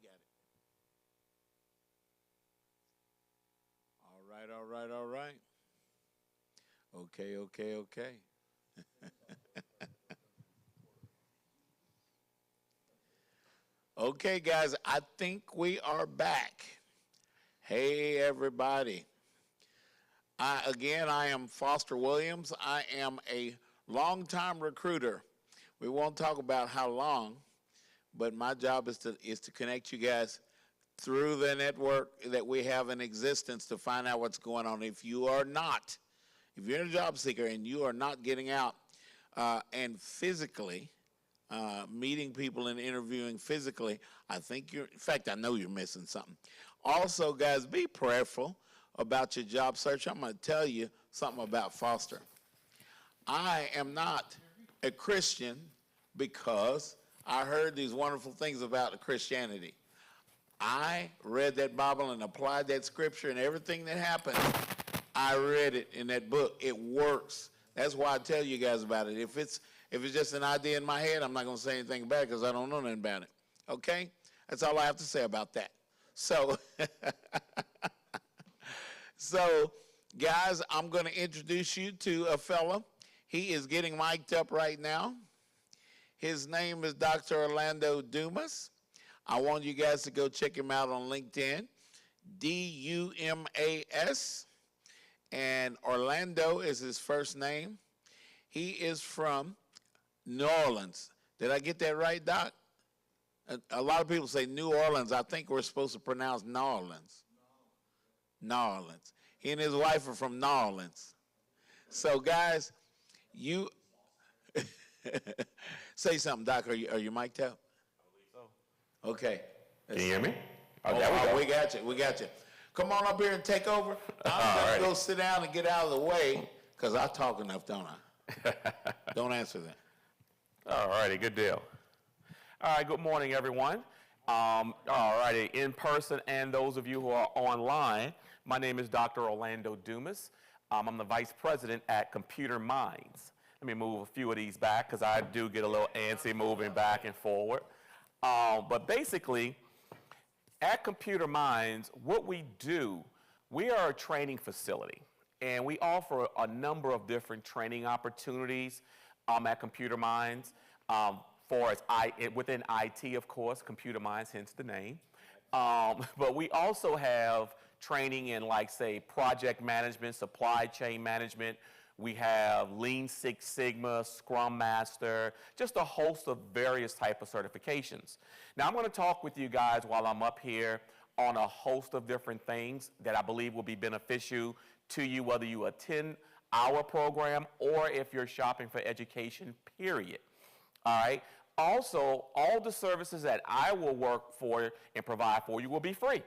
got it. All right, all right, all right. Okay, okay, okay. Okay, guys, I think we are back. Hey, everybody. I am Foster Williams. I am a longtime recruiter. We won't talk about how long, but my job is to connect you guys through the network that we have in existence to find out what's going on. If you're a job seeker and you are not getting out and physically meeting people and interviewing physically, I think in fact, I know you're missing something. Also, guys, be prayerful about your job search. I'm going to tell you something about Foster. I am not a Christian because I heard these wonderful things about Christianity. I read that Bible and applied that scripture, and everything that happened, I read it in that book. It works. That's why I tell you guys about it. If it's just an idea in my head, I'm not going to say anything about it because I don't know nothing about it. Okay? That's all I have to say about that. So, guys, I'm going to introduce you to a fella. He is getting mic'd up right now. His name is Dr. Orlando Dumas. I want you guys to go check him out on LinkedIn, Dumas, and Orlando is his first name. He is from New Orleans. Did I get that right, Doc? A lot of people say New Orleans. I think we're supposed to pronounce New Orleans. New Orleans. He and his wife are from New Orleans. So, guys, you say something, Doc. Are you mic'd up? Okay. Can you hear me? We got you. We got you. Come on up here and take over. I'm going to go sit down and get out of the way because I talk enough, don't I? Don't answer that. All righty, good deal. All right, good morning, everyone. All righty, in person and those of you who are online, my name is Dr. Orlando Dumas. I'm the Vice President at Computer Minds. Let me move a few of these back because I do get a little antsy moving back and forward. But basically, at Computer Minds, what we do, we are a training facility, and we offer a number of different training opportunities at Computer Minds. Within IT, of course, Computer Minds, hence the name. But we also have training in, like, say, project management, supply chain management. We have Lean Six Sigma, Scrum Master, just a host of various type of certifications. Now, I'm going to talk with you guys while I'm up here on a host of different things that I believe will be beneficial to you, whether you attend our program or if you're shopping for education, period. All right? Also, all the services that I will work for and provide for you will be free.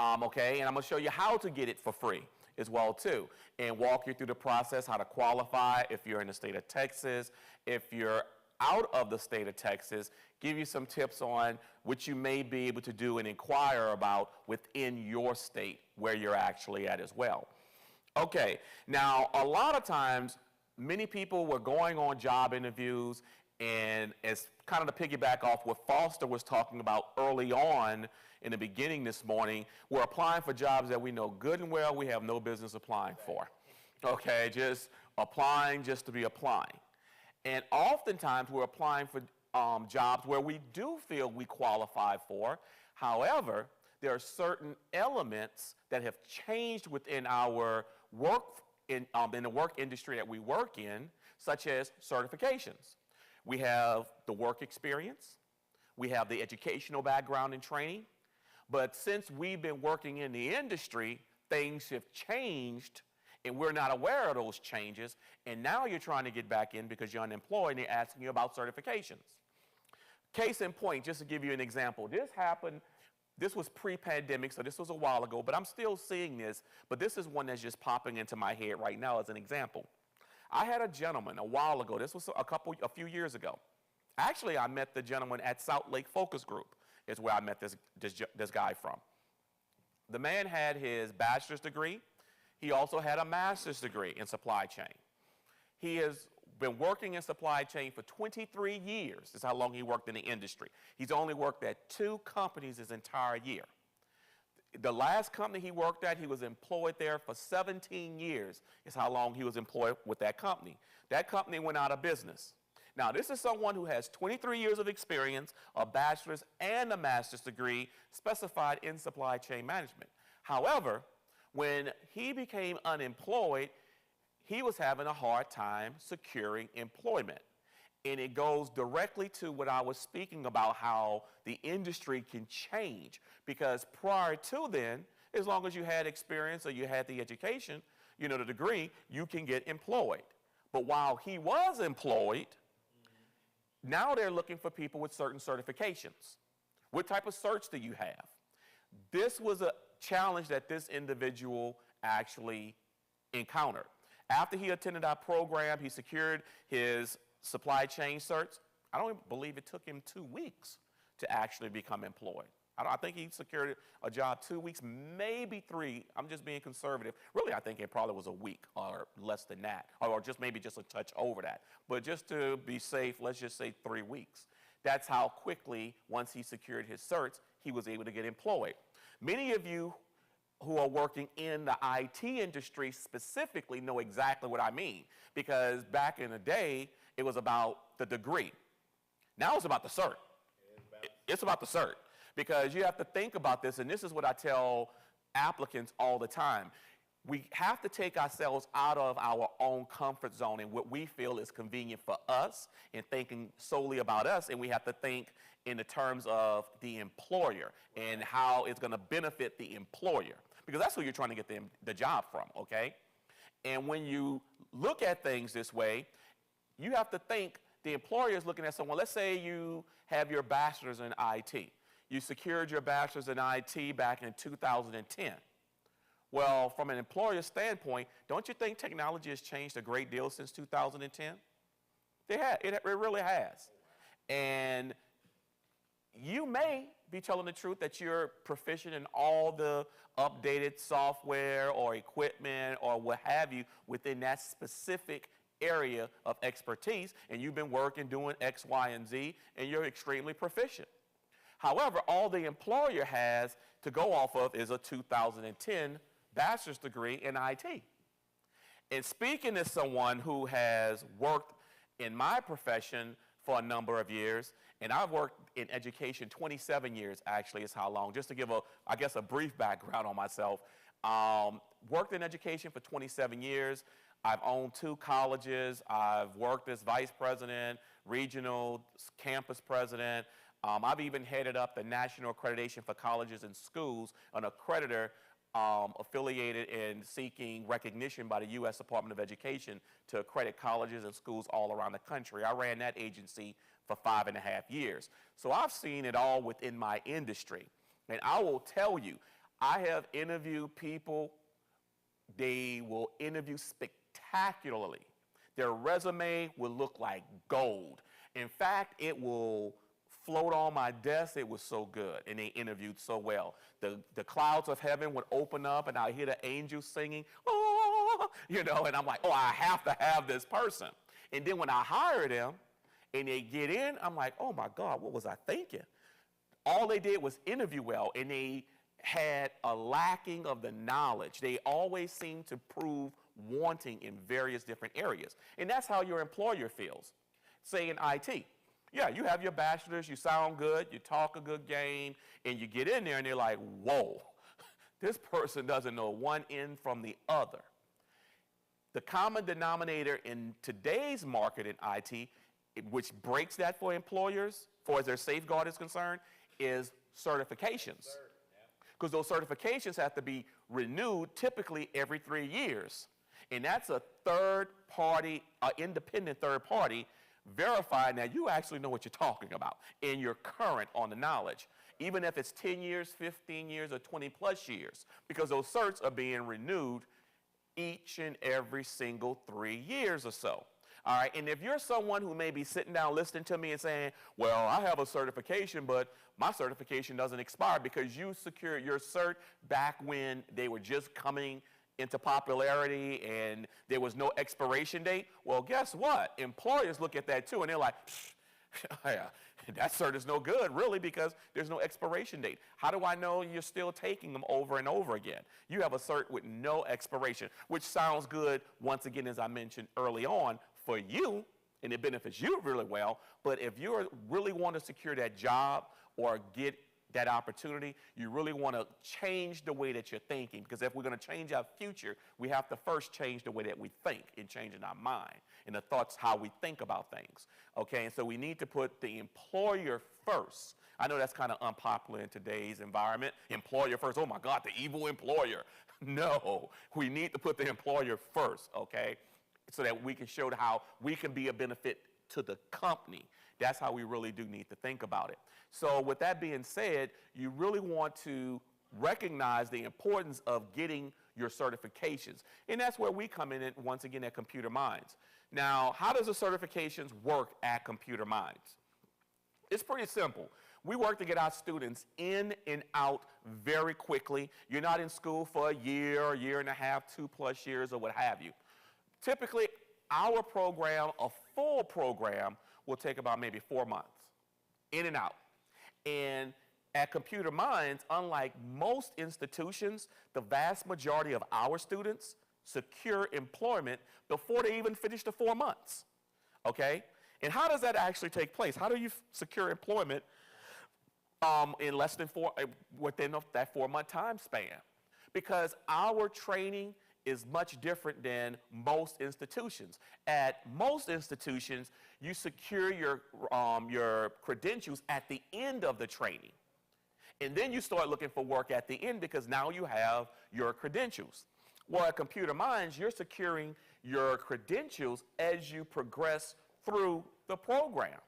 Okay? And I'm going to show you how to get it for free as well too, and walk you through the process, how to qualify if you're in the state of Texas, if you're out of the state of Texas, give you some tips on what you may be able to do and inquire about within your state where you're actually at as well. Okay, now a lot of times, many people were going on job interviews, and as kind of to piggyback off what Foster was talking about early on in the beginning this morning, we're applying for jobs that we know good and well we have no business applying for. Okay, just applying just to be applying. And oftentimes we're applying for jobs where we do feel we qualify for. However, there are certain elements that have changed within our work in the work industry that we work in, such as certifications. We have the work experience, we have the educational background and training, but since we've been working in the industry, things have changed and we're not aware of those changes, and now you're trying to get back in because you're unemployed and they're asking you about certifications. Case in point, just to give you an example, this was pre-pandemic, so this was a while ago, but I'm still seeing this, but this is one that's just popping into my head right now as an example. I had a gentleman a while ago, this was a few years ago. Actually, I met the gentleman at South Lake Focus Group, is where I met this guy from. The man had his bachelor's degree. He also had a master's degree in supply chain. He is been working in supply chain for 23 years. Is how long he worked in the industry. He's only worked at 2 companies his entire year. The last company he worked at, he was employed there for 17 years, is how long he was employed with that company. That company went out of business. Now, this is someone who has 23 years of experience, a bachelor's and a master's degree specified in supply chain management. However, when he became unemployed, he was having a hard time securing employment. And it goes directly to what I was speaking about, how the industry can change. Because prior to then, as long as you had experience or you had the education, you know, the degree, you can get employed. But while he was employed, now they're looking for people with certain certifications. What type of certs do you have? This was a challenge that this individual actually encountered. After he attended our program, he secured his supply chain certs. I don't believe it took him 2 weeks to actually become employed. I think he secured a job 2 weeks, maybe 3. I'm just being conservative. Really, I think it probably was a week or less than that, or just maybe just a touch over that. But just to be safe, let's just say 3 weeks. That's how quickly, once he secured his certs, he was able to get employed. Many of you who are working in the IT industry specifically know exactly what I mean, because back in the day, it was about the degree. Now it's about the cert. It's about the cert, because you have to think about this, and this is what I tell applicants all the time. We have to take ourselves out of our own comfort zone and what we feel is convenient for us and thinking solely about us, and we have to think in the terms of the employer and how it's going to benefit the employer, because that's who you're trying to get the job from, okay? And when you look at things this way, you have to think the employer is looking at someone. Let's say you have your bachelor's in IT. You secured your bachelor's in IT back in 2010. Well, from an employer standpoint, don't you think technology has changed a great deal since 2010? It really has. And you may be telling the truth that you're proficient in all the updated software or equipment or what have you within that specific area of expertise, and you've been working doing X, Y, and Z, and you're extremely proficient. However, all the employer has to go off of is a 2010 bachelor's degree in IT. And speaking as someone who has worked in my profession for a number of years, and I've worked in education 27 years, actually, is how long, just to give a brief background on myself. Worked in education for 27 years. I've owned 2 colleges. I've worked as vice president, regional campus president. I've even headed up the National Accreditation for Colleges and Schools, an accreditor affiliated in seeking recognition by the U.S. Department of Education to accredit colleges and schools all around the country. I ran that agency for 5.5 years. So I've seen it all within my industry. And I will tell you, I have interviewed people. They will interview spectacularly. Their resume will look like gold. In fact, it will float on my desk. It was so good, and they interviewed so well. The clouds of heaven would open up, and I hear the angels singing, oh, you know, and I'm like, oh, I have to have this person. And then when I hire them, and they get in, I'm like, oh my God, what was I thinking? All they did was interview well, and they had a lacking of the knowledge. They always seem to prove wanting in various different areas. And that's how your employer feels. Say in IT. Yeah, you have your bachelor's, you sound good, you talk a good game, and you get in there and they're like, whoa, this person doesn't know one end from the other. The common denominator in today's market in IT, which breaks that for employers, for as their safeguard is concerned, is certifications. Because those certifications have to be renewed typically every 3 years. And that's a third party, independent third party, verifying that you actually know what you're talking about and you're current on the knowledge, even if it's 10 years, 15 years, or 20 plus years, because those certs are being renewed each and every single 3 years or so. All right, and if you're someone who may be sitting down listening to me and saying, well, I have a certification, but my certification doesn't expire, because you secured your cert back when they were just coming into popularity and there was no expiration date, well, guess what? Employers look at that too, and they're like, yeah, that cert is no good, really, because there's no expiration date. How do I know you're still taking them over and over again? You have a cert with no expiration, which sounds good, once again, as I mentioned early on, for you, and it benefits you really well. But if you really want to secure that job or get that opportunity, you really want to change the way that you're thinking, because if we're going to change our future, we have to first change the way that we think and change in our mind and the thoughts, how we think about things. Okay, and so we need to put the employer first. I know that's kind of unpopular in today's environment. Employer first. Oh my God, the evil employer. No, we need to put the employer first, okay, so that we can show how we can be a benefit to the company. That's how we really do need to think about it. So with that being said, you really want to recognize the importance of getting your certifications. And that's where we come in once again at Computer Minds. Now, how does the certifications work at Computer Minds? It's pretty simple. We work to get our students in and out very quickly. You're not in school for a year and a half, 2+ years, or what have you. Typically, our program, a full program, will take about maybe 4 months, in and out. And at Computer Minds, unlike most institutions, the vast majority of our students secure employment before they even finish the 4 months, okay? And how does that actually take place? How do you secure employment in less than within that 4-month time span? Because our training is much different than most institutions. At most institutions, you secure your credentials at the end of the training. And then you start looking for work at the end, because now you have your credentials. Well, at Computer Minds, you're securing your credentials as you progress through the program,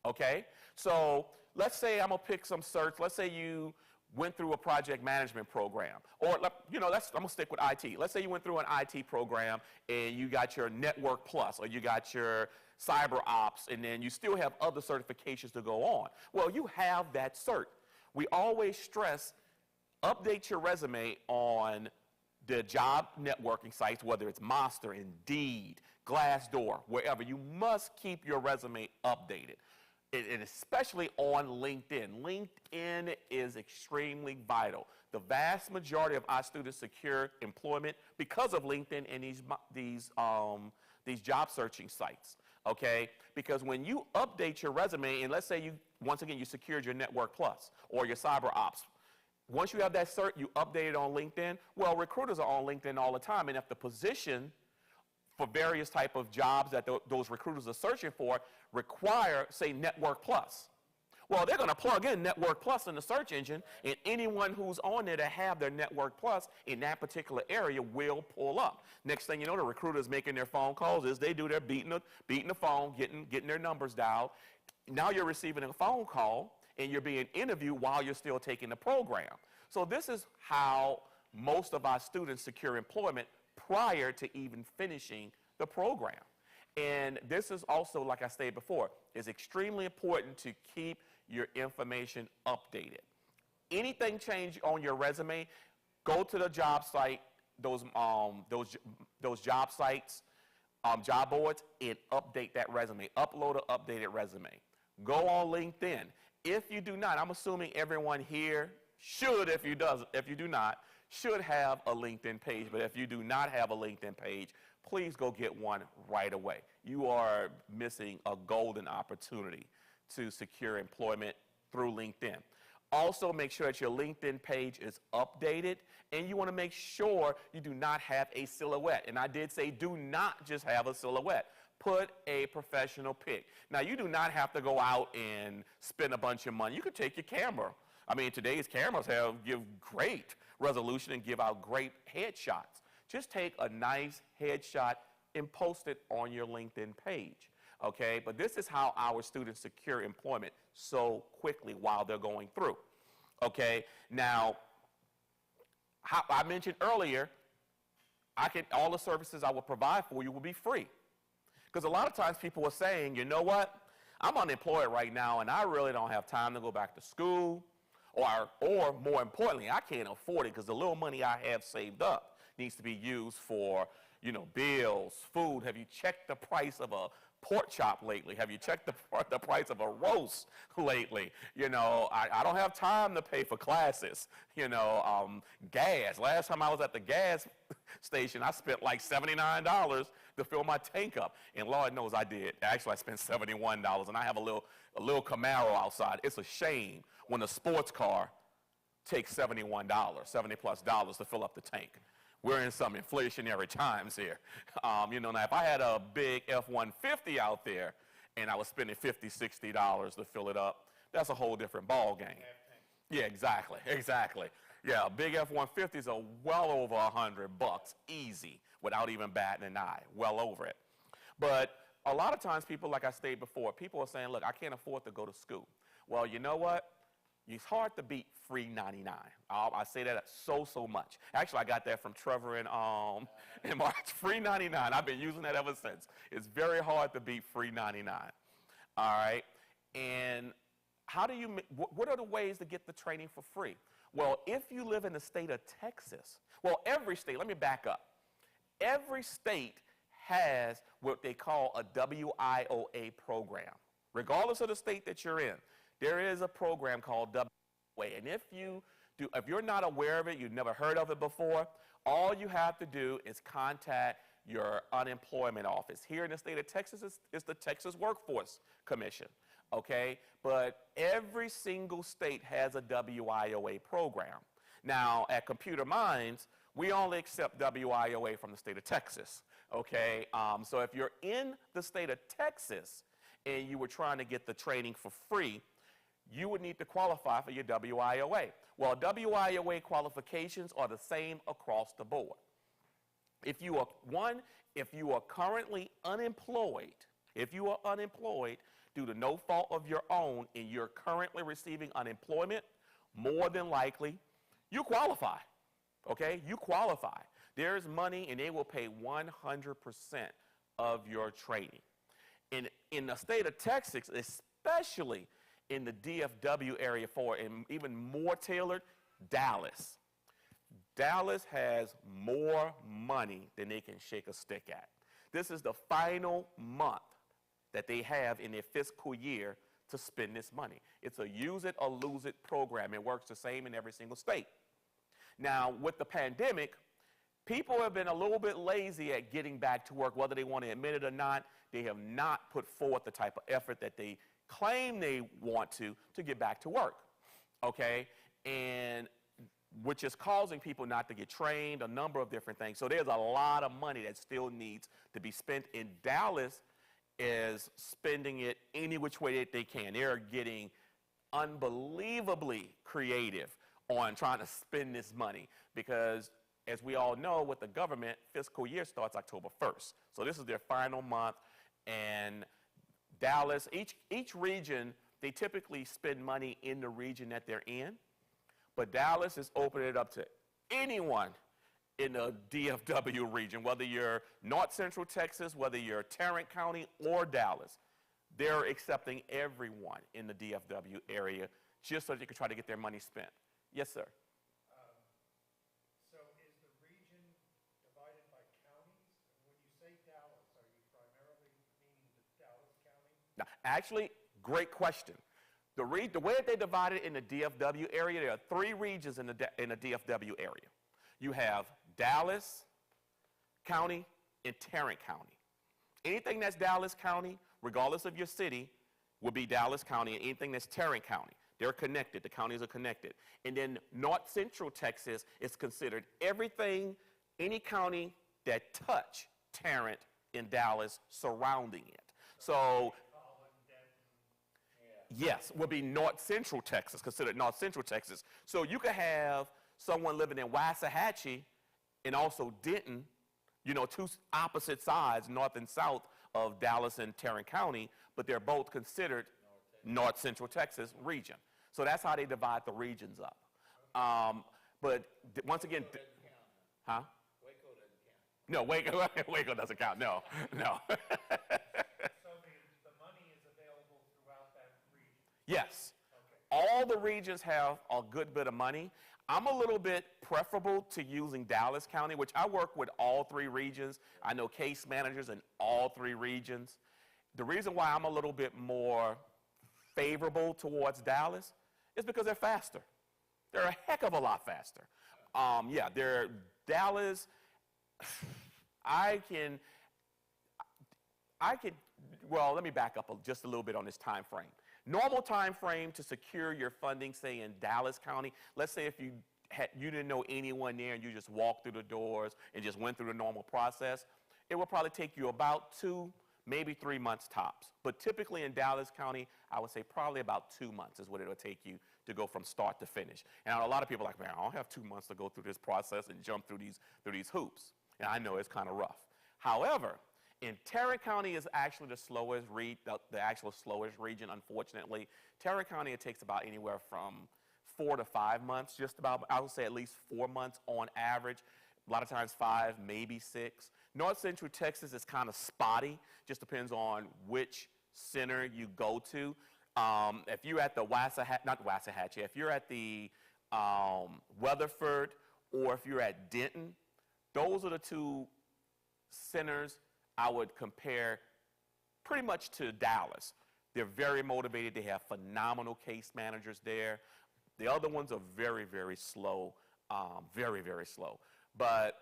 okay? So let's say I'm gonna pick some certs. Let's say you went through a project management program, or I'm gonna stick with IT. Let's say you went through an IT program and you got your Network Plus, or you got your Cyber Ops, and then you still have other certifications to go on. Well, you have that cert. We always stress, update your resume on the job networking sites, whether it's Monster, Indeed, Glassdoor, wherever. You must keep your resume updated. And especially on LinkedIn. LinkedIn is extremely vital. The vast majority of our students secure employment because of LinkedIn and these job searching sites, okay? Because when you update your resume, and let's say once again, you secured your Network Plus or your Cyber Ops, once you have that cert, you update it on LinkedIn. Well, recruiters are on LinkedIn all the time, and if the position for various type of jobs that those recruiters are searching for require, say, Network Plus. Well, they're going to plug in Network Plus in the search engine, and anyone who's on there to have their Network Plus in that particular area will pull up. Next thing you know, the recruiter's making their phone calls. As they do, they're beating the phone, getting their numbers dialed. Now you're receiving a phone call, and you're being interviewed while you're still taking the program. So this is how most of our students secure employment prior to even finishing the program. And this is also, like I stated before, is extremely important to keep your information updated. Anything change on your resume, go to the job site, those job sites, job boards, and update that resume. Upload an updated resume. Go on LinkedIn. If you do not, I'm assuming everyone here should, if you do not, should have a LinkedIn page. But if you do not have a LinkedIn page, please go get one right away. You are missing a golden opportunity to secure employment through LinkedIn. Also, make sure that your LinkedIn page is updated, and you want to make sure you do not have a silhouette. And I did say do not just have a silhouette. Put a professional pic. Now, you do not have to go out and spend a bunch of money. You could take your camera. I mean, today's cameras give great resolution and give out great headshots. Just take a nice headshot and post it on your LinkedIn page, okay? But this is how our students secure employment so quickly while they're going through, okay? Now, how I mentioned earlier, all the services I will provide for you will be free. Because a lot of times people are saying, you know what, I'm unemployed right now and I really don't have time to go back to school, or more importantly, I can't afford it because the little money I have saved up needs to be used for, you know, bills, food. Have you checked the price of a pork chop lately? Have you checked the price of a roast lately? You know, I don't have time to pay for classes. You know, gas. Last time I was at the gas station, I spent like $79 to fill my tank up. And Lord knows I did. Actually, I spent $71, and I have a little Camaro outside. It's a shame when a sports car takes $71, $70+ to fill up the tank. We're in some inflationary times here. You know, now if I had a big F-150 out there and I was spending $50, $60 to fill it up, that's a whole different ball game. Yeah, exactly. Yeah, big F-150s are well over $100 easy without even batting an eye, well over it. But a lot of times people, like I stated before, people are saying, look, I can't afford to go to school. Well, you know what? It's hard to beat free 99. I say that so much. Actually, I got that from Trevor and March. Free 99. I've been using that ever since. It's very hard to beat free 99. All right. And how do you? What are the ways to get the training for free? Well, if you live in the state of Texas, well, every state. Let me back up. Every state has what they call a WIOA program, regardless of the state that you're in. There is a program called WIOA, and if you're not aware of it, you've never heard of it before, all you have to do is contact your unemployment office. Here in the state of Texas, it's the Texas Workforce Commission, okay? But every single state has a WIOA program. Now, at Computer Minds, we only accept WIOA from the state of Texas, okay? So if you're in the state of Texas and you were trying to get the training for free, you would need to qualify for your WIOA. Well, WIOA qualifications are the same across the board. If you are currently unemployed, due to no fault of your own and you're currently receiving unemployment, more than likely, you qualify, okay? You qualify. There's money and they will pay 100% of your training. In the state of Texas, especially in the DFW area and even more tailored, Dallas. Dallas has more money than they can shake a stick at. This is the final month that they have in their fiscal year to spend this money. It's a use it or lose it program. It works the same in every single state. Now, with the pandemic, people have been a little bit lazy at getting back to work, whether they want to admit it or not. They have not put forth the type of effort that they claim they want to get back to work, okay? And which is causing people not to get trained, a number of different things. So there's a lot of money that still needs to be spent, and Dallas is spending it any which way that they can. They're getting unbelievably creative on trying to spend this money because, as we all know, with the government, fiscal year starts October 1st. So this is their final month, and Dallas, each region, they typically spend money in the region that they're in, but Dallas is opening it up to anyone in the DFW region, whether you're North Central Texas, whether you're Tarrant County or Dallas. They're accepting everyone in the DFW area just so they can try to get their money spent. Yes, sir. So is the region divided by counties? When you say Dallas, are you primarily meaning the Dallas County? Now, actually, great question. The way that they divide it in the DFW area, there are 3 regions in the DFW area. You have Dallas County and Tarrant County. Anything that's Dallas County, regardless of your city, will be Dallas County, and anything that's Tarrant County. They're connected. The counties are connected. And then North Central Texas is considered everything, any county that touch Tarrant and Dallas surrounding it. So yes, would be North Central Texas, considered North Central Texas. So you could have someone living in Waxahachie and also Denton, you know, 2 opposite sides, north and south of Dallas and Tarrant County, but they're both considered North Central Texas region. So that's how they divide the regions up. But once again, huh? Waco doesn't count. No, Waco doesn't count. No. So the money is available throughout that region? Yes. Okay. all the regions have a good bit of money. I'm a little bit preferable to using Dallas County, which I work with all 3 regions. I know case managers in all 3 regions. The reason why I'm a little bit more favorable towards Dallas is because they're faster. They're a heck of a lot faster. Yeah, they're Dallas. I can, well, let me back up just a little bit on this time frame. Normal time frame to secure your funding, say in Dallas County, let's say if you didn't know anyone there and you just walked through the doors and just went through the normal process, it would probably take you about 2, maybe 3 months tops. But typically in Dallas County, I would say probably about 2 months is what it would take you to go from start to finish. And a lot of people are like, man, I don't have 2 months to go through this process and jump through these hoops. And I know it's kind of rough. However, in Tarrant County is actually the slowest the actual slowest region, unfortunately. Tarrant County, it takes about anywhere from 4 to 5 months, just about, I would say at least 4 months on average. A lot of times 5, maybe 6. North Central Texas is kind of spotty, just depends on which center you go to. If you're at the Waxahachie, if you're at the Weatherford, or if you're at Denton, those are the 2 centers I would compare pretty much to Dallas. They're very motivated. They have phenomenal case managers there. The other ones are very, very slow, very, very slow. But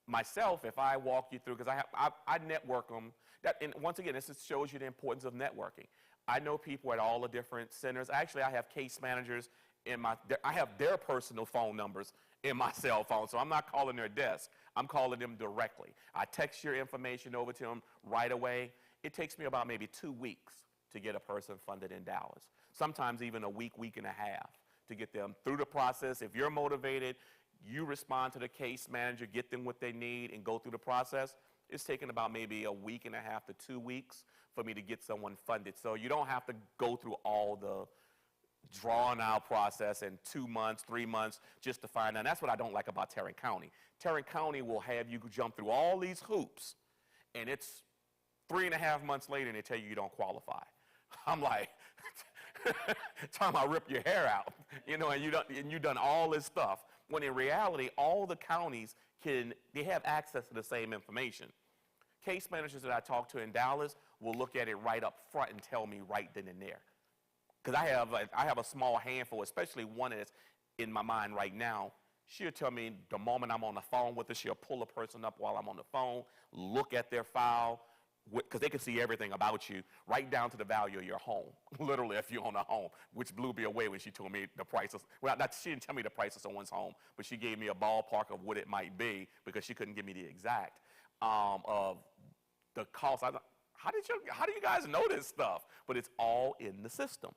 myself, if I walk you through, because I network them, and once again, this just shows you the importance of networking. I know people at all the different centers. Actually, I have case managers I have their personal phone numbers in my cell phone, so I'm not calling their desk. I'm calling them directly. I text your information over to them right away. It takes me about maybe 2 weeks to get a person funded in Dallas. Sometimes even a week, week and a half to get them through the process. If you're motivated, you respond to the case manager, get them what they need, and go through the process. It's taken about maybe a week and a half to 2 weeks for me to get someone funded. So you don't have to go through all the drawn out process in 2 months, 3 months just to find out. And that's what I don't like about Tarrant County. Tarrant County will have you jump through all these hoops, and it's 3.5 months later and they tell you don't qualify. I'm like, talking about rip your hair out, and you've done all this stuff. When in reality, all the counties they have access to the same information. Case managers that I talk to in Dallas will look at it right up front and tell me right then and there. Because I have a small handful, especially one that's in my mind right now. She'll tell me the moment I'm on the phone with her, she'll pull a person up while I'm on the phone, look at their file, because they can see everything about you, right down to the value of your home, literally if you own a home, which blew me away when she told me the prices. Well, she didn't tell me the price of someone's home, but she gave me a ballpark of what it might be because she couldn't give me the exact of the cost. How do you guys know this stuff? But it's all in the system.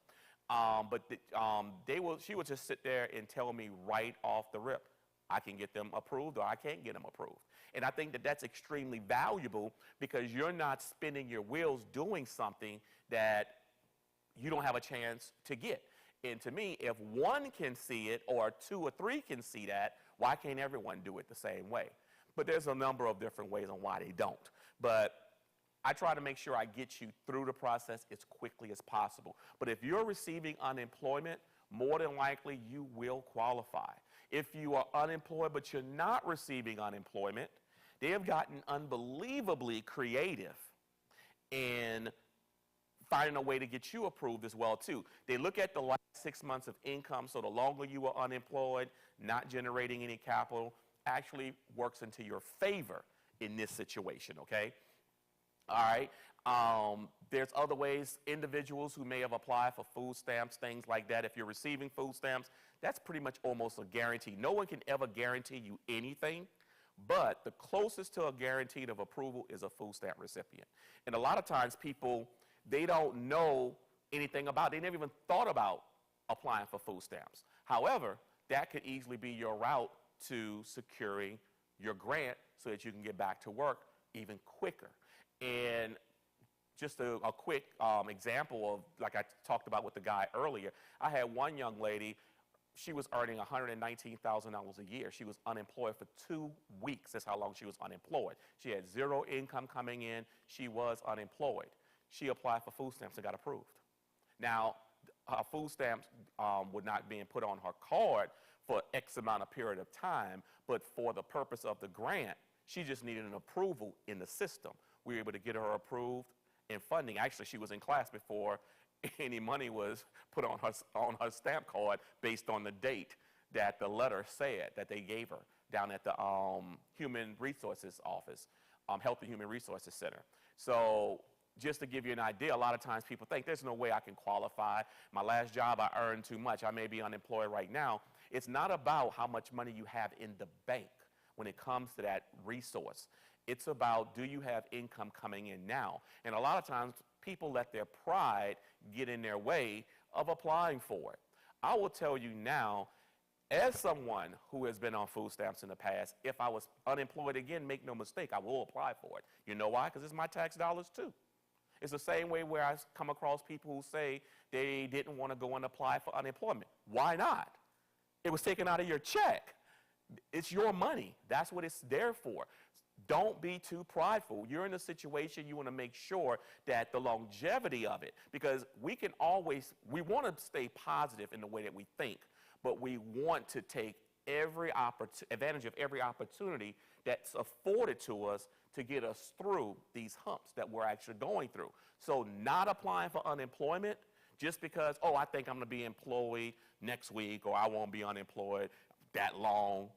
She would just sit there and tell me right off the rip, I can get them approved or I can't get them approved. And I think that that's extremely valuable because you're not spinning your wheels doing something that you don't have a chance to get. And to me, if one can see it or 2 or 3 can see that, why can't everyone do it the same way? But there's a number of different ways on why they don't. But I try to make sure I get you through the process as quickly as possible. But if you're receiving unemployment, more than likely you will qualify. If you are unemployed but you're not receiving unemployment, they have gotten unbelievably creative in finding a way to get you approved as well too. They look at the last 6 months of income, so the longer you are unemployed, not generating any capital, actually works into your favor in this situation, okay? All right. There's other ways, individuals who may have applied for food stamps, things like that. If you're receiving food stamps, that's pretty much almost a guarantee. No one can ever guarantee you anything, but the closest to a guarantee of approval is a food stamp recipient. And a lot of times people, they don't know anything about it. They never even thought about applying for food stamps. However, that could easily be your route to securing your grant so that you can get back to work even quicker. And just a quick example of, like I talked about with the guy earlier, I had one young lady, she was earning $119,000 a year. She was unemployed for 2 weeks. That's how long she was unemployed. She had 0 income coming in. She was unemployed. She applied for food stamps and got approved. Now, her food stamps were not being put on her card for X amount of period of time, but for the purpose of the grant, she just needed an approval in the system. We were able to get her approved in funding. Actually, she was in class before any money was put on her stamp card based on the date that the letter said that they gave her down at the Human Resources Office, Health and Human Resources Center. So just to give you an idea, a lot of times people think there's no way I can qualify. My last job, I earned too much. I may be unemployed right now. It's not about how much money you have in the bank when it comes to that resource. It's about, do you have income coming in now? And a lot of times people let their pride get in their way of applying for it. I will tell you now, as someone who has been on food stamps in the past, if I was unemployed again, make no mistake, I will apply for it. You know why? Because it's my tax dollars too. It's the same way where I come across people who say they didn't want to go and apply for unemployment. Why not? It was taken out of your check. It's your money. That's what it's there for. Don't be too prideful. You're in a situation, you want to make sure that the longevity of it, because we want to stay positive in the way that we think, but we want to take advantage of every opportunity that's afforded to us to get us through these humps that we're actually going through. So not applying for unemployment just because, oh, I think I'm going to be employed next week, or I won't be unemployed that long.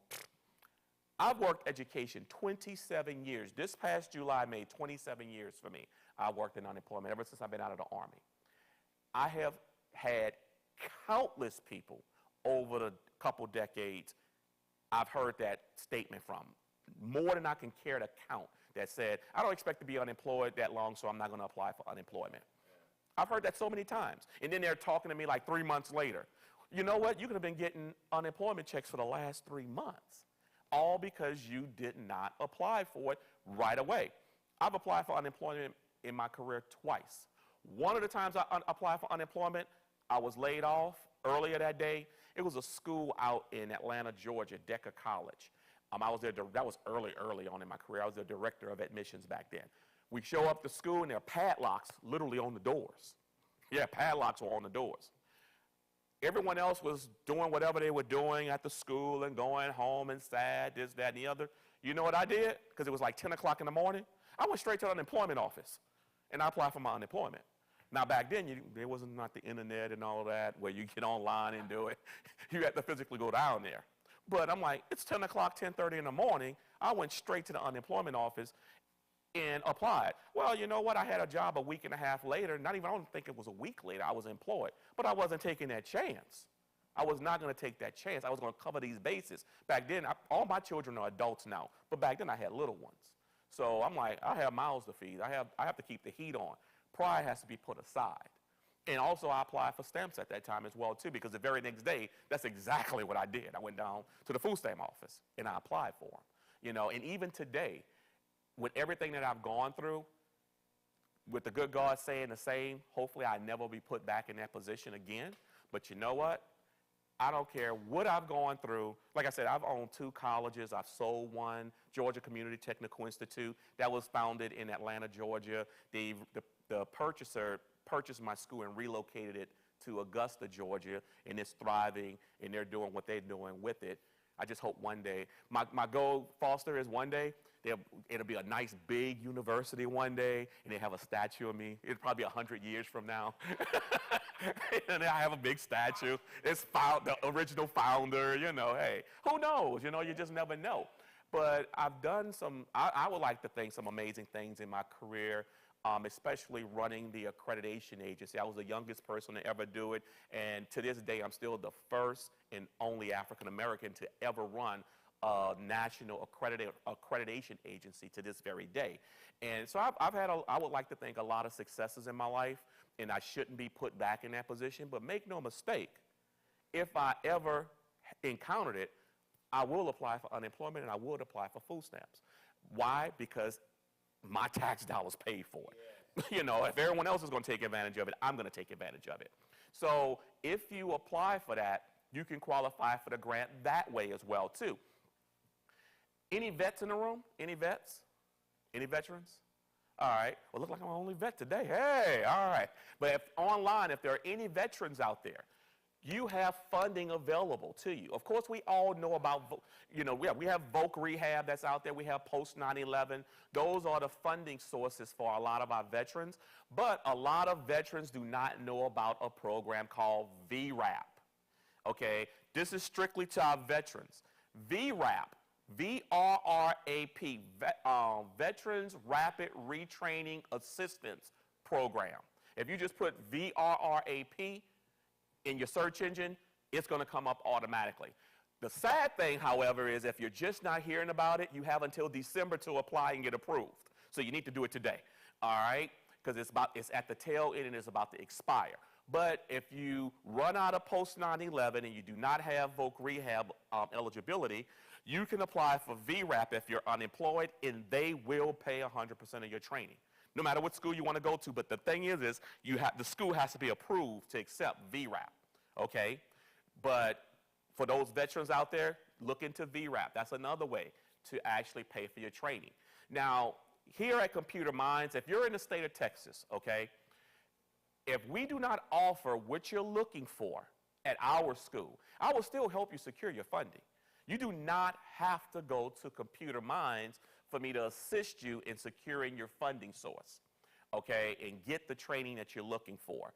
I've worked education 27 years. This past July made 27 years for me. I worked in unemployment ever since I've been out of the Army. I have had countless people over the couple decades I've heard that statement from, more than I can care to count, that said, I don't expect to be unemployed that long, so I'm not going to apply for unemployment. I've heard that so many times. And then they're talking to me like 3 months later. You know what? You could have been getting unemployment checks for the last 3 months, all because you did not apply for it right away. I've applied for unemployment in my career twice. One of the times I applied for unemployment, I was laid off earlier that day. It was a school out in Atlanta, Georgia, Decker College. I was there, that was early on in my career. I was the director of admissions back then. We show up to school and there are padlocks literally on the doors. Yeah, padlocks were on the doors. Everyone else was doing whatever they were doing at the school and going home and sad, this, that, and the other. You know what I did? Because it was like 10 o'clock in the morning. I went straight to the unemployment office and I applied for my unemployment. Now back then, there wasn't not the internet and all that where you get online and do it. You had to physically go down there. But I'm like, it's 10 o'clock, 10:30 in the morning. I went straight to the unemployment office and applied. Well, you know what? I had a job a week and a half later. I don't think it was a week later. I was employed. But I wasn't taking that chance. I was not going to take that chance. I was going to cover these bases. Back then, all my children are adults now. But back then, I had little ones. So I'm like, I have mouths to feed. I have to keep the heat on. Pride has to be put aside. And also, I applied for stamps at that time as well, too, because the very next day, that's exactly what I did. I went down to the food stamp office, and I applied for them. You know, and even today, with everything that I've gone through, with the good God saying the same, hopefully I never be put back in that position again. But you know what? I don't care what I've gone through. Like I said, I've owned 2 colleges. I've sold one, Georgia Community Technical Institute. That was founded in Atlanta, Georgia. The purchaser purchased my school and relocated it to Augusta, Georgia, and it's thriving, and they're doing what they're doing with it. I just hope one day, my goal, Foster, is one day, it'll be a nice big university one day, and they have a statue of me. It'll probably be 100 years from now. And I have a big statue. It's the original founder, you know, hey, who knows? You know, you just never know. But I've done I would like to think some amazing things in my career, especially running the accreditation agency. I was the youngest person to ever do it, and to this day, I'm still the first and only African-American to ever run a national accreditation agency to this very day. And so I've had, I would like to think, a lot of successes in my life, and I shouldn't be put back in that position. But make no mistake, if I ever encountered it, I will apply for unemployment and I would apply for food stamps. Why? Because my tax dollars paid for it. Yeah. You know, if everyone else is going to take advantage of it, I'm going to take advantage of it. So if you apply for that, you can qualify for the grant that way as well, too. Any vets in the room? Any vets? Any veterans? All right. Well, look like I'm only vet today. Hey, all right. But if online, if there are any veterans out there, you have funding available to you. Of course, we all know about, we have voc rehab that's out there. We have post 9/11. Those are the funding sources for a lot of our veterans. But a lot of veterans do not know about a program called VRAP. Okay, this is strictly to our veterans. VRAP, VRRAP, Veterans Rapid Retraining Assistance Program. If you just put VRRAP in your search engine, it's going to come up automatically. The sad thing, however, is if you're just not hearing about it, you have until December to apply and get approved. So you need to do it today, all right? Because it's at the tail end and it's about to expire. But if you run out of post 9/11 and you do not have voc rehab eligibility, you can apply for VRAP if you're unemployed, and they will pay 100% of your training, no matter what school you want to go to. But the thing is the school has to be approved to accept VRAP, okay? But for those veterans out there, look into VRAP. That's another way to actually pay for your training. Now, here at Computer Minds, if you're in the state of Texas, okay, if we do not offer what you're looking for at our school, I will still help you secure your funding. You do not have to go to Computer Minds for me to assist you in securing your funding source, okay, and get the training that you're looking for,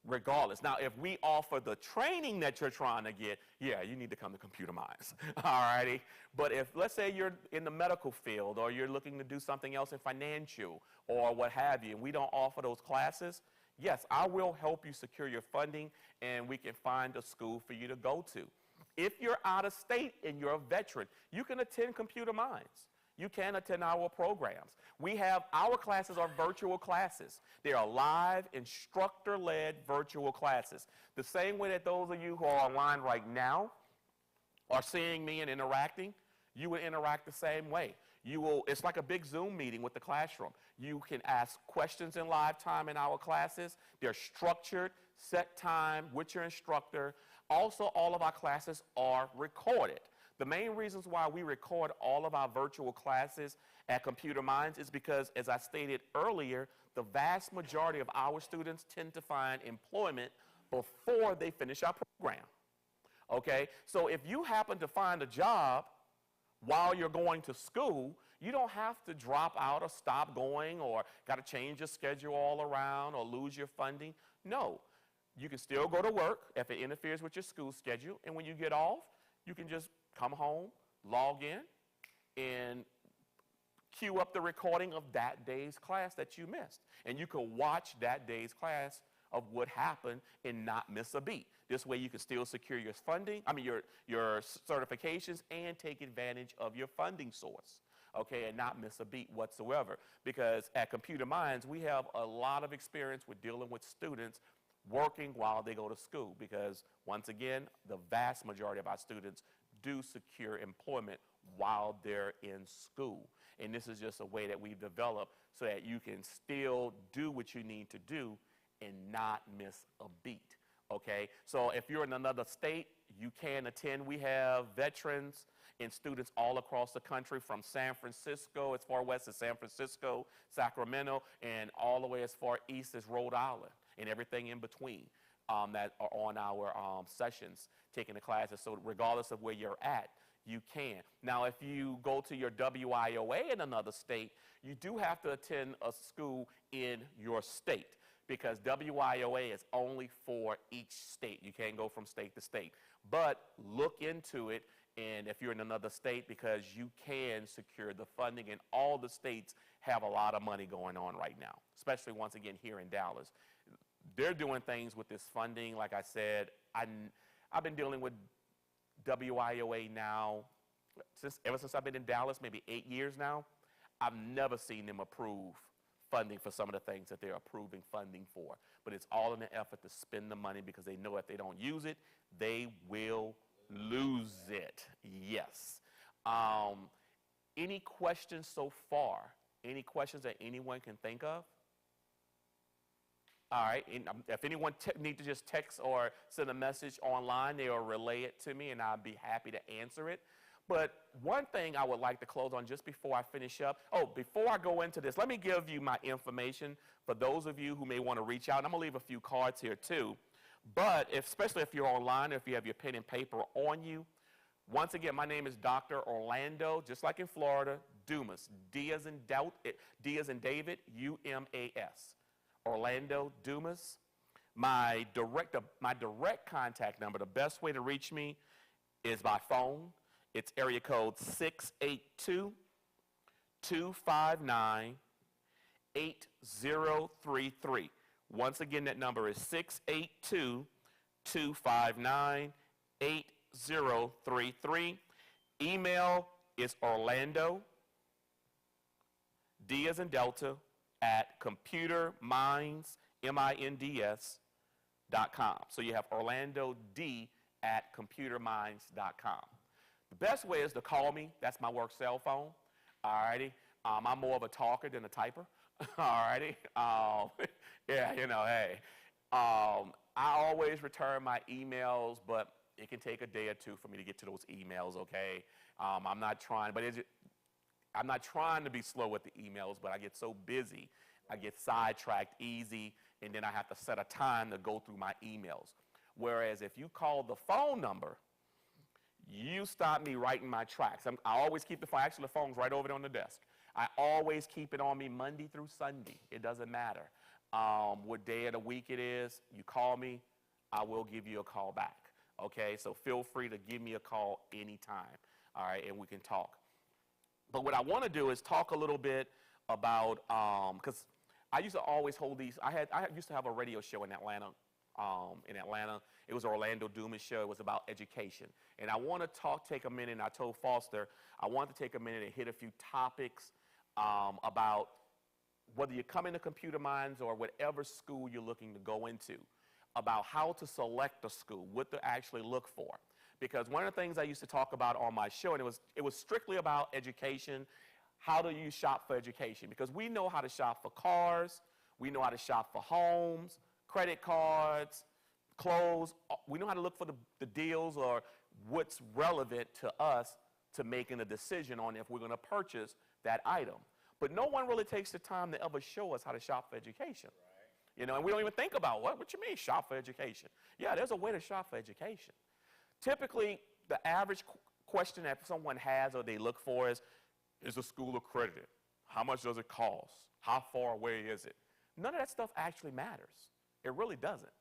regardless. Now, if we offer the training that you're trying to get, yeah, you need to come to Computer Minds, all righty? But if, let's say you're in the medical field or you're looking to do something else in financial or what have you, and we don't offer those classes, yes, I will help you secure your funding, and we can find a school for you to go to. If you're out of state and you're a veteran, you can attend Computer Minds. You can attend our programs. Our classes are virtual classes. They are live, instructor-led virtual classes. The same way that those of you who are online right now are seeing me and interacting, you will interact the same way. It's like a big Zoom meeting with the classroom. You can ask questions in live time in our classes. They're structured, set time with your instructor. Also, all of our classes are recorded. The main reasons why we record all of our virtual classes at Computer Minds is because, as I stated earlier, the vast majority of our students tend to find employment before they finish our program. Okay? So if you happen to find a job while you're going to school, you don't have to drop out or stop going or got to change your schedule all around or lose your funding. No. You can still go to work if it interferes with your school schedule, and when you get off, you can just come home, log in, and queue up the recording of that day's class that you missed. And you can watch that day's class of what happened and not miss a beat. This way you can still secure your funding, your certifications, and take advantage of your funding source, okay, and not miss a beat whatsoever. Because at Computer Minds, we have a lot of experience with dealing with students working while they go to school, because once again, the vast majority of our students do secure employment while they're in school. And this is just a way that we've developed so that you can still do what you need to do and not miss a beat, okay? So if you're in another state, you can attend. We have veterans and students all across the country, from San Francisco, as far west as San Francisco, Sacramento, and all the way as far east as Rhode Island, and everything in between, that are on our sessions taking the classes. So regardless of where you're at, you can. Now, if you go to your WIOA in another state, you do have to attend a school in your state, because WIOA is only for each state. You can't go from state to state. But look into it, and if you're in another state, because you can secure the funding, and all the states have a lot of money going on right now, especially once again here in Dallas. They're doing things with this funding. Like I said, I've been dealing with WIOA now ever since I've been in Dallas, maybe 8 years now. I've never seen them approve funding for some of the things that they're approving funding for. But it's all in the effort to spend the money, because they know if they don't use it, they will lose it. Yes. Any questions so far? Any questions that anyone can think of? All right, and if anyone need to just text or send a message online, they will relay it to me, and I'll be happy to answer it. But one thing I would like to close on just before I finish up. Oh, before I go into this, let me give you my information for those of you who may want to reach out. And I'm going to leave a few cards here too. But especially if you're online, or if you have your pen and paper on you, once again, my name is Dr. Orlando, just like in Florida, Dumas. D as in David, U-M-A-S. Orlando Dumas. My direct contact number, the best way to reach me is by phone. It's area code 682-259-8033. Once again, that number is 682-259-8033. Email is Orlando, D as in Delta, at computerminds.com. So you have Orlando D at computerminds.com. The best way is to call me. That's my work cell phone. All righty. I'm more of a talker than a typer. All righty. Yeah, you know, hey. I always return my emails, but it can take a day or two for me to get to those emails, okay? I'm not trying, I'm not trying to be slow with the emails, but I get so busy, I get sidetracked easy, and then I have to set a time to go through my emails. Whereas if you call the phone number, you stop me right in my tracks. I always keep the phone. Actually, the phone's right over there on the desk. I always keep it on me Monday through Sunday. It doesn't matter what day of the week it is. You call me, I will give you a call back. Okay, so feel free to give me a call anytime. All right, and we can talk. But what I want to do is talk a little bit about, because I used to always hold these. I used to have a radio show in Atlanta. It was an Orlando Dumas show. It was about education. And I want to take a minute, and I told Foster, I want to take a minute and hit a few topics about whether you come into Computer Minds or whatever school you're looking to go into, about how to select a school, what to actually look for. Because one of the things I used to talk about on my show, and it was strictly about education, how do you shop for education? Because we know how to shop for cars, we know how to shop for homes, credit cards, clothes. We know how to look for the deals or what's relevant to us to making a decision on if we're going to purchase that item. But no one really takes the time to ever show us how to shop for education. Right. You know, and we don't even think about what you mean shop for education. Yeah, there's a way to shop for education. Typically, the average question that someone has or they look for is the school accredited? How much does it cost? How far away is it? None of that stuff actually matters. It really doesn't.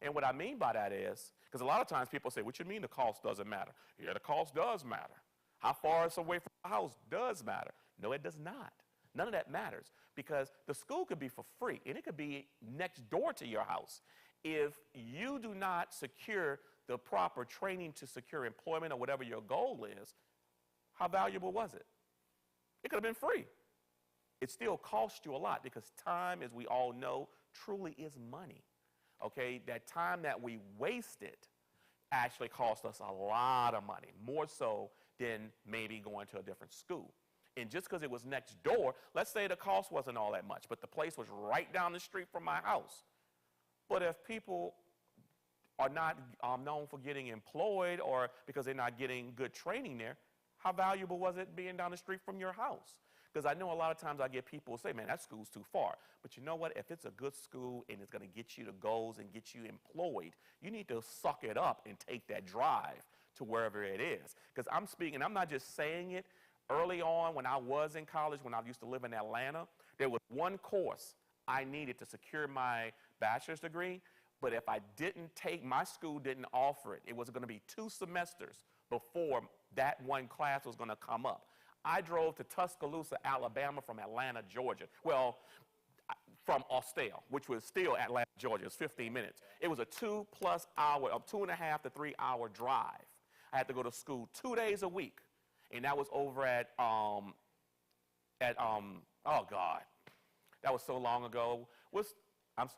And what I mean by that is, because a lot of times people say, what you mean the cost doesn't matter? Yeah, the cost does matter. How far it's away from the house does matter. No, it does not. None of that matters because the school could be for free and it could be next door to your house. If you do not secure the proper training to secure employment or whatever your goal is, how valuable was it? It could have been free. It still cost you a lot because time, as we all know, truly is money. Okay, that time that we wasted actually cost us a lot of money, more so than maybe going to a different school. And just because it was next door, let's say the cost wasn't all that much, but the place was right down the street from my house. But if people are not known for getting employed or because they're not getting good training there, how valuable was it being down the street from your house? Because I know a lot of times I get people say, man, that school's too far. But you know what? If it's a good school and it's going to get you to goals and get you employed, you need to suck it up and take that drive to wherever it is. Because I'm speaking, I'm not just saying it. Early on when I was in college, when I used to live in Atlanta, there was one course I needed to secure my bachelor's degree. But if I didn't take, my school didn't offer it. It was going to be 2 semesters before that one class was going to come up. I drove to Tuscaloosa, Alabama from Atlanta, Georgia. Well, from Austell, which was still Atlanta, Georgia. It was 15 minutes. It was a 2+ hour, a 2.5 to 3 hour drive. I had to go to school 2 days a week. And that was over at oh God, that was so long ago. I'm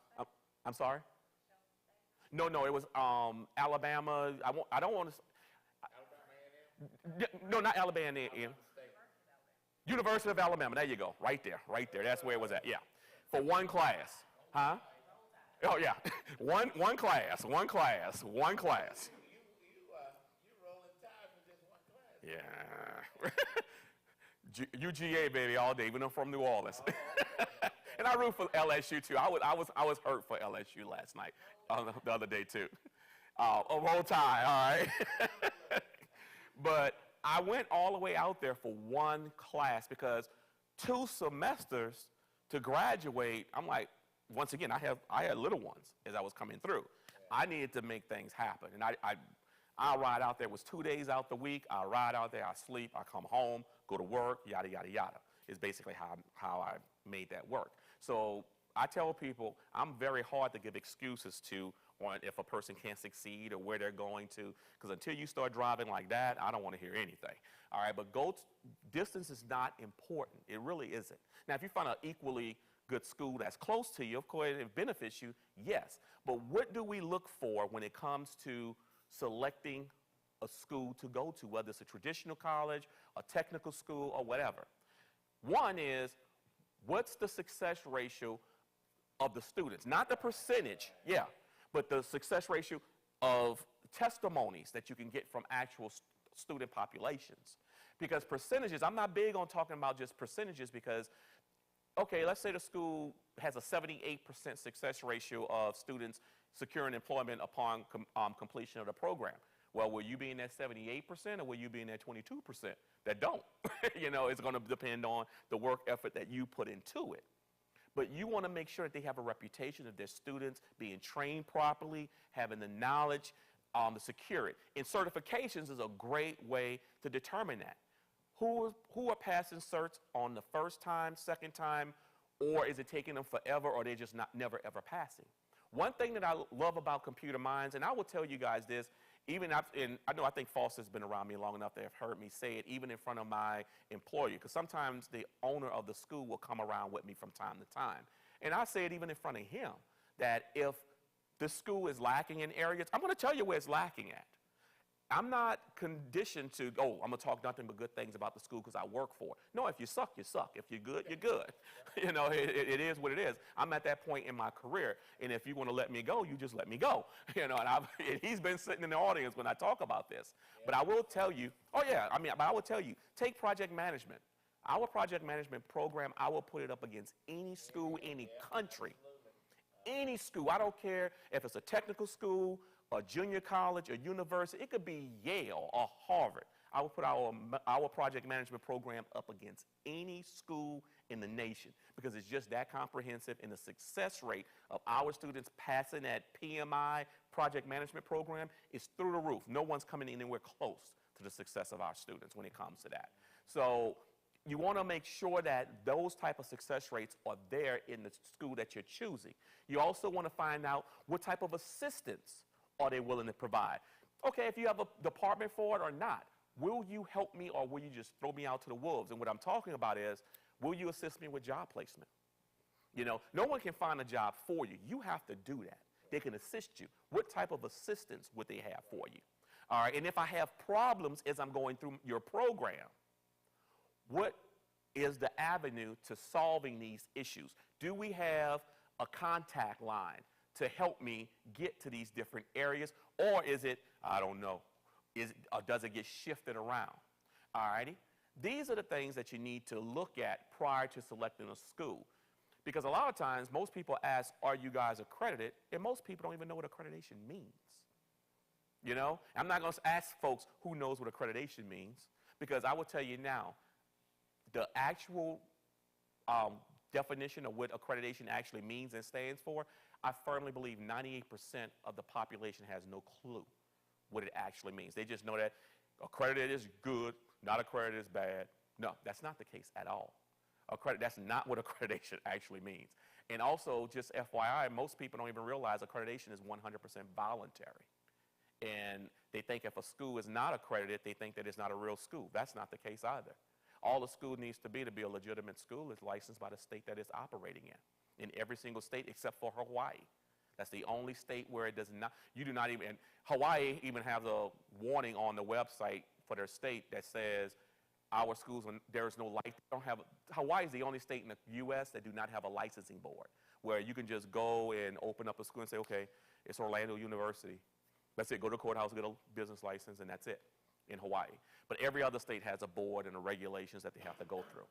sorry? No, it was Alabama. I don't want to. Alabama A&M? No, not Alabama A&M. University of Alabama. There you go. Right there. That's where it was at. Yeah. For one class. Huh? Oh yeah. one class. You rolling tide for just one class. Yeah. UGA, baby, all day, even though I'm from New Orleans. And I root for LSU, too. I was hurt for LSU last night, the other day, too. A roll tide, all right? But I went all the way out there for one class because 2 semesters to graduate, I'm like, once again, I had little ones as I was coming through. I needed to make things happen. And I ride out there. It was 2 days out the week. I ride out there, I sleep, I come home, go to work, yada, yada, yada. Is basically how I made that work. So I tell people I'm very hard to give excuses to on if a person can't succeed or where they're going to, because until you start driving like that, I don't want to hear anything. All right, but distance is not important. It really isn't. Now, if you find an equally good school that's close to you, of course, it benefits you, yes. But what do we look for when it comes to selecting a school to go to, whether it's a traditional college, a technical school, or whatever? One is, what's the success ratio of the students? Not the percentage, yeah, but the success ratio of testimonies that you can get from actual student populations. Because percentages, I'm not big on talking about just percentages because, okay, let's say the school has a 78% success ratio of students securing employment upon completion of the program. Well, will you be in that 78% or will you be in that 22% that don't? You know, it's going to depend on the work effort that you put into it. But you want to make sure that they have a reputation of their students being trained properly, having the knowledge to secure it. And certifications is a great way to determine that. Who are passing certs on the first time, second time, or is it taking them forever, or they're just never ever passing? One thing that I love about Computer Minds, and I will tell you guys this, I think Foster's been around me long enough to have heard me say it, even in front of my employer, because sometimes the owner of the school will come around with me from time to time. And I say it even in front of him, that if the school is lacking in areas, I'm going to tell you where it's lacking at. I'm not conditioned to, I'm going to talk nothing but good things about the school because I work for it. No, if you suck, you suck. If you're good, you're good. You know, it is what it is. I'm at that point in my career, and if you want to let me go, you just let me go. You know, and he's been sitting in the audience when I talk about this. But I will tell you, but I will tell you, take project management. Our project management program, I will put it up against any school, any country. Any school. I don't care if it's a technical school, a junior college, a university. It could be Yale or Harvard. I will put our project management program up against any school in the nation because it's just that comprehensive, and the success rate of our students passing that PMI project management program is through the roof. No one's coming anywhere close to the success of our students when it comes to that. So you want to make sure that those type of success rates are there in the school that you're choosing. You also want to find out what type of assistance are they willing to provide. Okay, if you have a department for it or not, will you help me or will you just throw me out to the wolves? And what I'm talking about is, will you assist me with job placement? You know, no one can find a job for you. You have to do that. They can assist you. What type of assistance would they have for you? All right, and if I have problems as I'm going through your program, what is the avenue to solving these issues? Do we have a contact line to help me get to these different areas? Or is it, I don't know, or does it get shifted around? All righty? These are the things that you need to look at prior to selecting a school. Because a lot of times, most people ask, are you guys accredited? And most people don't even know what accreditation means. You know? I'm not going to ask folks who knows what accreditation means, because I will tell you now, the actual definition of what accreditation actually means and stands for, I firmly believe 98% of the population has no clue what it actually means. They just know that accredited is good, not accredited is bad. No, that's not the case at all. That's not what accreditation actually means. And also, just FYI, most people don't even realize accreditation is 100% voluntary. And they think if a school is not accredited, they think that it's not a real school. That's not the case either. All the school needs to be a legitimate school is licensed by the state that it's operating in every single state except for Hawaii. That's the only state where it does not, you do not even, and Hawaii even has a warning on the website for their state that says our schools, when there is no license, Hawaii is the only state in the U.S. that do not have a licensing board, where you can just go and open up a school and say, okay, it's Orlando University. That's it, go to the courthouse, get a business license, and that's it. in Hawaii. But every other state has a board and the regulations that they have to go through.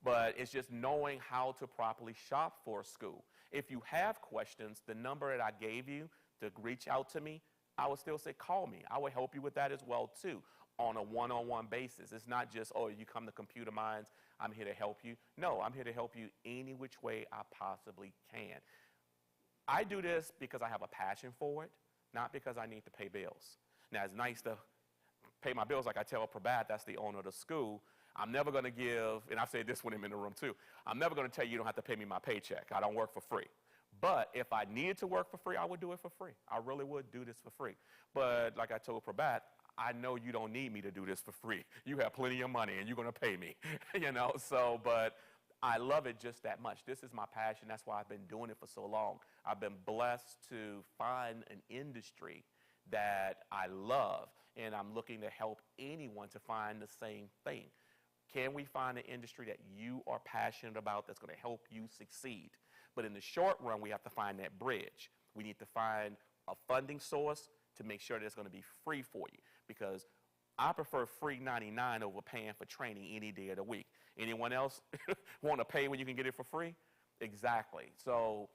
But it's just knowing how to properly shop for a school. If you have questions, the number that I gave you to reach out to me, I would still say call me. I would help you with that as well too, on a one-on-one basis. It's not just, oh, you come to Computer Minds, I'm here to help you. No, I'm here to help you any which way I possibly can. I do this because I have a passion for it, not because I need to pay bills. Now, it's nice to pay my bills, like I tell Prabat, that's the owner of the school. I'm never going to give, and I've said this when I'm in the room too, I'm never going to tell you you don't have to pay me my paycheck. I don't work for free. But if I needed to work for free, I would do it for free. I really would do this for free. But like I told Prabat, I know you don't need me to do this for free. You have plenty of money and you're going to pay me, you know, so, but I love it just that much. This is my passion. That's why I've been doing it for so long. I've been blessed to find an industry that I love, and I'm looking to help anyone to find the same thing. Can we find an industry that you are passionate about that's going to help you succeed? But in the short run, we have to find that bridge. We need to find a funding source to make sure that it's going to be free for you, because I prefer free 99 over paying for training any day of the week. Anyone else want to pay when you can get it for free? Exactly. So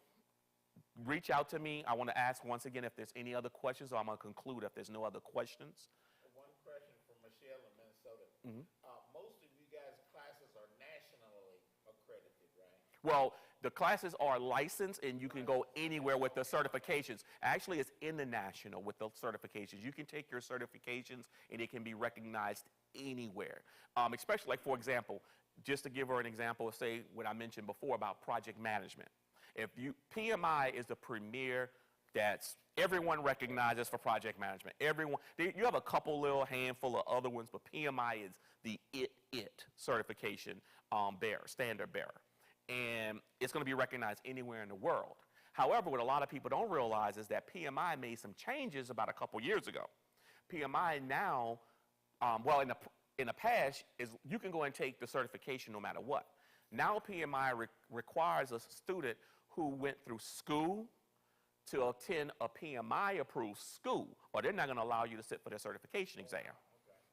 reach out to me. I want to ask once again if there's any other questions, or I'm going to conclude if there's no other questions. One question from Michelle in Minnesota. Most of you guys' classes are nationally accredited, right? Well, the classes are licensed, and you can go anywhere with the certifications. Actually, it's international with the certifications. You can take your certifications, and it can be recognized anywhere. Especially, like, for example, just to give her an example, say what I mentioned before about project management. If you, PMI is the premier that's everyone recognizes for project management. Everyone, you have a couple little handful of other ones, but PMI is the it certification standard bearer. And it's going to be recognized anywhere in the world. However, what a lot of people don't realize is that PMI made some changes about a couple years ago. PMI now, well, in the past, is you can go and take the certification no matter what. Now PMI requires a student who went through school to attend a PMI-approved school, or they're not going to allow you to sit for their certification exam. Okay.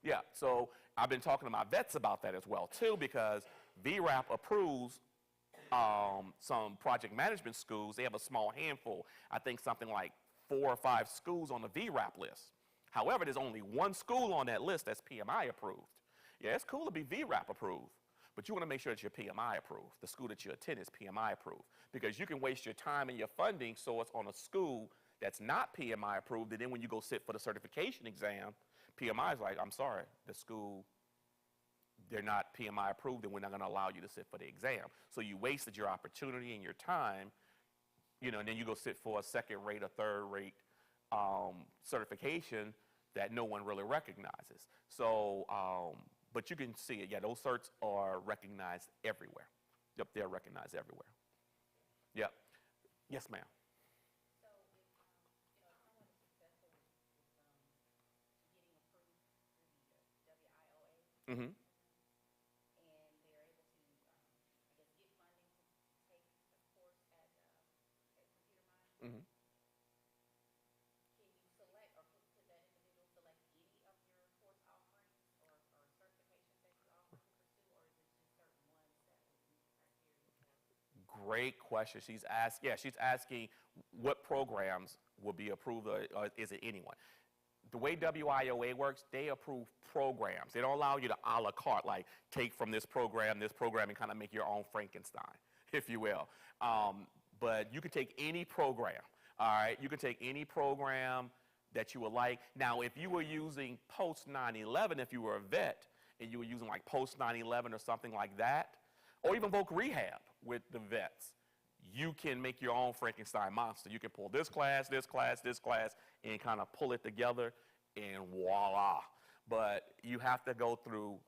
Yeah, so I've been talking to my vets about that as well, too, because VRAP approves some project management schools. They have a small handful, I think something like 4 or 5 schools on the VRAP list. However, there's only one school on that list that's PMI approved. Yeah, it's cool to be VRAP approved, but you want to make sure that you're PMI approved. The school that you attend is PMI approved, because you can waste your time and your funding source on a school that's not PMI approved, and then when you go sit for the certification exam, PMI is like, I'm sorry, the school, they're not PMI approved, and we're not going to allow you to sit for the exam. So you wasted your opportunity and your time, you know, and then you go sit for a second-rate or third-rate certification that no one really recognizes. So, but you can see it. Yeah, those certs are recognized everywhere. Yep, they're recognized everywhere. Yep. Yes, ma'am. So if, you know, someone is successful with getting approved through the WIOA, Mm-hmm. and they're able to, I guess, get funding to take a course at Computer Mind, Mm-hmm. can you select, or could that individual select any of your course offerings or certifications that you offer to pursue, or is it just certain ones that would meet the criteria for? Great question. She's asking what programs will be approved, or is it anyone? The way WIOA works, they approve programs. They don't allow you to a la carte, like take from this program, and kind of make your own Frankenstein, if you will. But you can take any program, all right? You can take any program that you would like. Now, if you were using post 9/11, if you were a vet, and you were using like post 9/11 or something like that, or even voc rehab with the vets, you can make your own Frankenstein monster. You can pull this class, and kind of pull it together, and voila. But you have to go through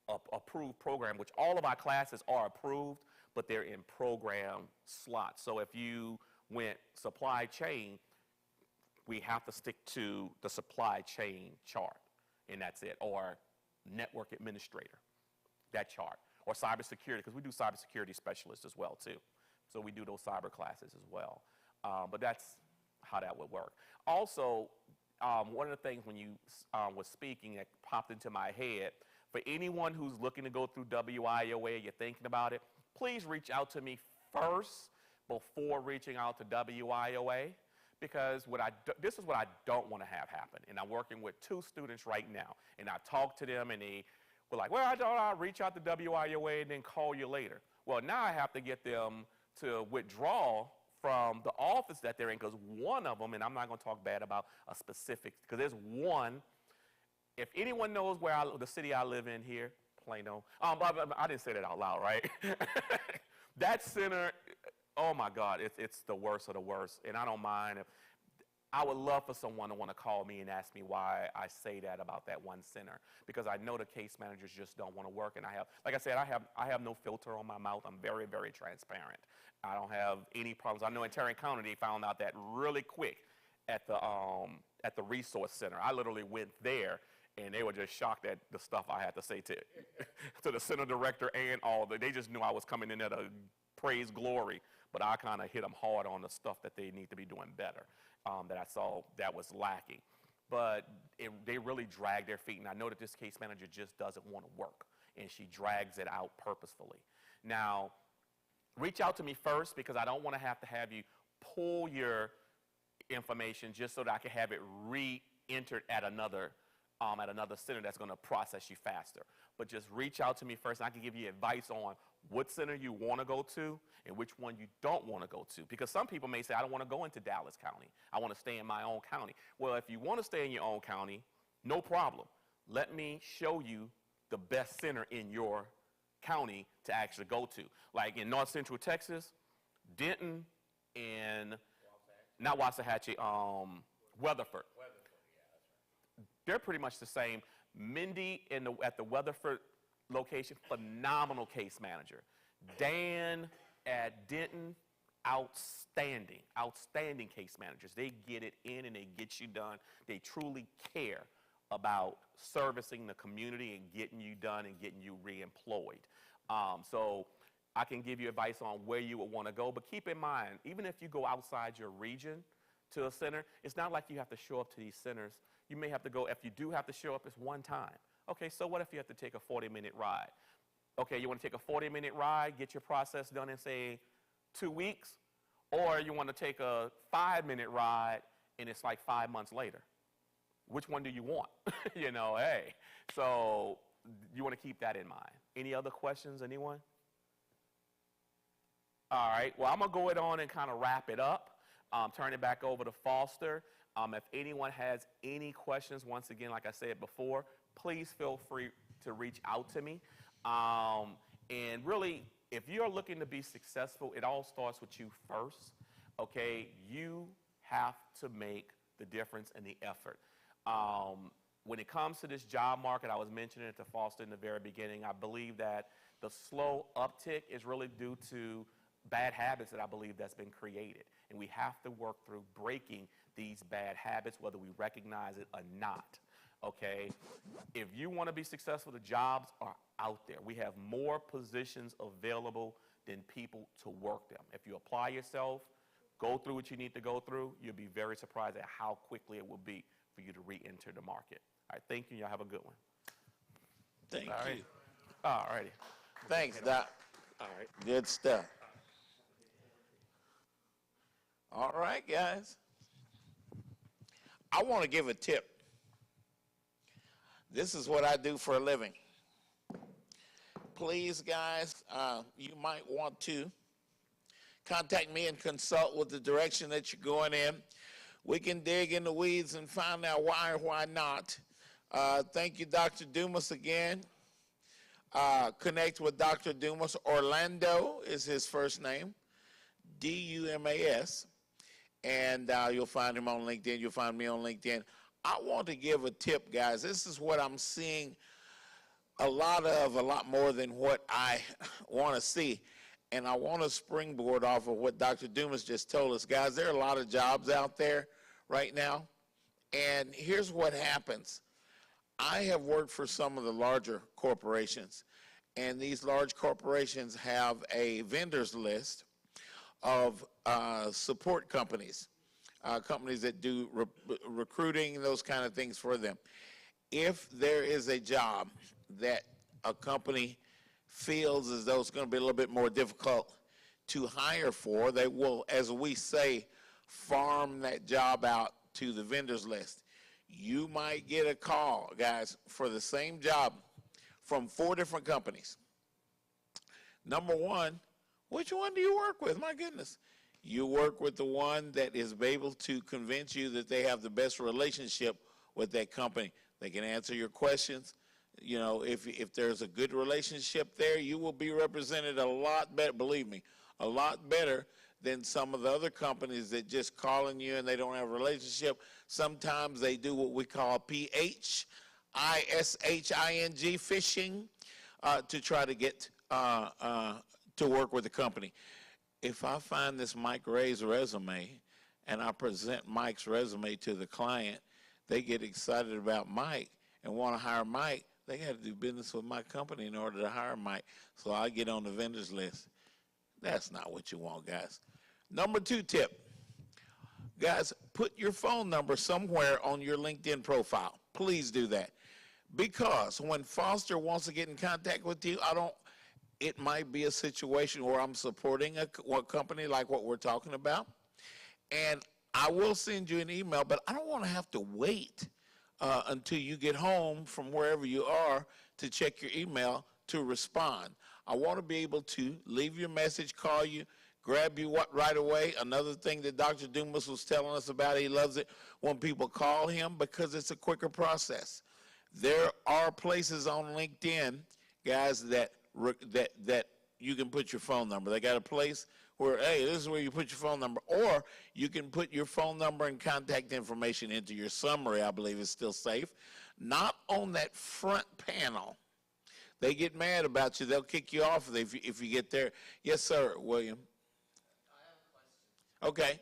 an approved program, which all of our classes are approved, but they're in program slots. So if you went supply chain, we have to stick to the supply chain chart, and that's it, or network administrator, that chart, or cybersecurity, because we do cybersecurity specialists as well, too. So we do those cyber classes as well. But that's how that would work. Also, one of the things when you was speaking that popped into my head, for anyone who's looking to go through WIOA, you're thinking about it, please reach out to me first before reaching out to WIOA, because this is what I don't want to have happen. And I'm working with 2 students right now, and I talked to them, and they were like, well, I'll reach out to WIOA and then call you later. Well, now I have to get them to withdraw from the office that they're in, because one of them, and I'm not going to talk bad about a specific, because there's one. If anyone knows where the city I live in here, Plano, I didn't say that out loud, right? That center, oh my God, it's the worst of the worst, and I don't mind. I would love for someone to want to call me and ask me why I say that about that one center, because I know the case managers just don't want to work, and like I said, I have no filter on my mouth. I'm very, very transparent. I don't have any problems. I know in Tarrant County they found out that really quick at the resource center. I literally went there, and they were just shocked at the stuff I had to say to the center director and all. They just knew I was coming in there to praise glory, but I kind of hit them hard on the stuff that they need to be doing better, that I saw that was lacking. But they really dragged their feet, and I know that this case manager just doesn't want to work, and she drags it out purposefully. Now, reach out to me first, because I don't want to have you pull your information just so that I can have it re-entered at another center that's going to process you faster. But just reach out to me first, and I can give you advice on what center you want to go to and which one you don't want to go to. Because some people may say, I don't want to go into Dallas County. I want to stay in my own county. Well, if you want to stay in your own county, no problem. Let me show you the best center in your county to actually go to. Like in North Central Texas, Denton and, not Waxahachie, Weatherford. They're pretty much the same. Mindy at the Weatherford location, phenomenal case manager. Dan at Denton, outstanding case managers. They get it in and they get you done. They truly care about servicing the community and getting you done and getting you reemployed. So I can give you advice on where you would want to go, but keep in mind, even if you go outside your region to a center, it's not like you have to show up to these centers. You may have to go, if you do have to show up, it's one time. Okay, so what if you have to take a 40-minute ride? Okay, you want to take a 40-minute ride, get your process done in, say, 2 weeks? Or you want to take a 5-minute ride, and it's like 5 months later? Which one do you want? You know, hey. So you want to keep that in mind. Any other questions, anyone? All right, well, I'm going to go on and kind of wrap it up. Turn it back over to Foster. If anyone has any questions, once again, like I said before, please feel free to reach out to me. And really, if you're looking to be successful, it all starts with you first, okay? You have to make the difference and the effort. When it comes to this job market, I was mentioning it to Foster in the very beginning, I believe that the slow uptick is really due to bad habits that I believe that's been created. And we have to work through breaking these bad habits, whether we recognize it or not, okay? If you want to be successful, the jobs are out there. We have more positions available than people to work them. If you apply yourself, go through what you need to go through, you'll be very surprised at how quickly it will be for you to re-enter the market. All right, thank you. Y'all have a good one. Thank All you. right. All righty. Thanks, Doc. All right, good stuff. All right, guys. I want to give a tip. This is what I do for a living. Please, guys, you might want to contact me and consult with the direction that you're going in. We can dig in the weeds and find out why or why not. Thank you, Dr. Dumas, again. Connect with Dr. Dumas. Orlando is his first name, D-U-M-A-S. And you'll find him on LinkedIn. You'll find me on LinkedIn. I want to give a tip, guys. This is what I'm seeing a lot more than what I want to see. And I want to springboard off of what Dr. Dumas just told us. Guys, there are a lot of jobs out there right now. And here's what happens. I have worked for some of the larger corporations. And these large corporations have a vendors list of support companies. companies that do recruiting and those kind of things for them. If there is a job that a company feels as though it's going to be a little bit more difficult to hire for, they will, as we say, farm that job out to the vendors list. You might get a call, guys, for the same job from 4 different companies. Number one, which one do you work with? My goodness. You work with the one that is able to convince you that they have the best relationship with that company. They can answer your questions. You know, if there's a good relationship there, you will be represented a lot better, believe me, a lot better than some of the other companies that just calling you and they don't have a relationship. Sometimes they do what we call PHISHING, phishing, to try to get to work with the company. If I find this Mike Ray's resume and I present Mike's resume to the client, they get excited about Mike and want to hire Mike. They got to do business with my company in order to hire Mike. So I get on the vendors list. That's not what you want, guys. Number 2 tip. Guys, put your phone number somewhere on your LinkedIn profile. Please do that. Because when Foster wants to get in contact with you, it might be a situation where I'm supporting a company like what we're talking about, and I will send you an email, but I don't want to have to wait until you get home from wherever you are to check your email to respond. I want to be able to leave your message, call you, grab you right away. Another thing that Dr. Dumas was telling us about, he loves it when people call him because it's a quicker process. There are places on LinkedIn, guys, that you can put your phone number. They got a place where, hey, this is where you put your phone number. Or you can put your phone number and contact information into your summary, I believe is still safe. Not on that front panel. They get mad about you. They'll kick you off if you get there. Yes, sir, William. I have a question. Okay.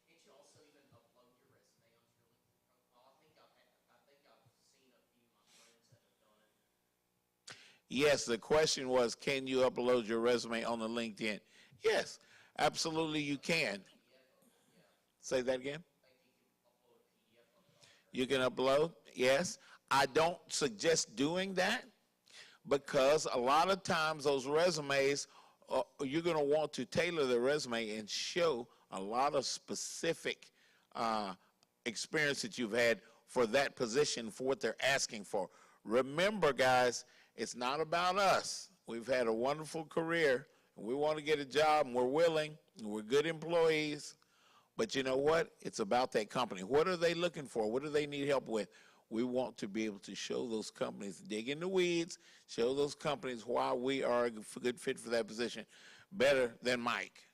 Can't you also even upload your resume onto your LinkedIn profile? I think I've seen a few of my friends that have done it. Yes, the question was, can you upload your resume on the LinkedIn? Yes, absolutely you can. Say that again. You can upload, yes. I don't suggest doing that because a lot of times those resumes, you're going to want to tailor the resume and show a lot of specific experience that you've had for that position, for what they're asking for. Remember, guys, it's not about us. We've had a wonderful career, and we want to get a job, and we're willing, and we're good employees. But you know what? It's about that company. What are they looking for? What do they need help with? We want to be able to show those companies, dig in the weeds, show those companies why we are a good fit for that position better than Mike.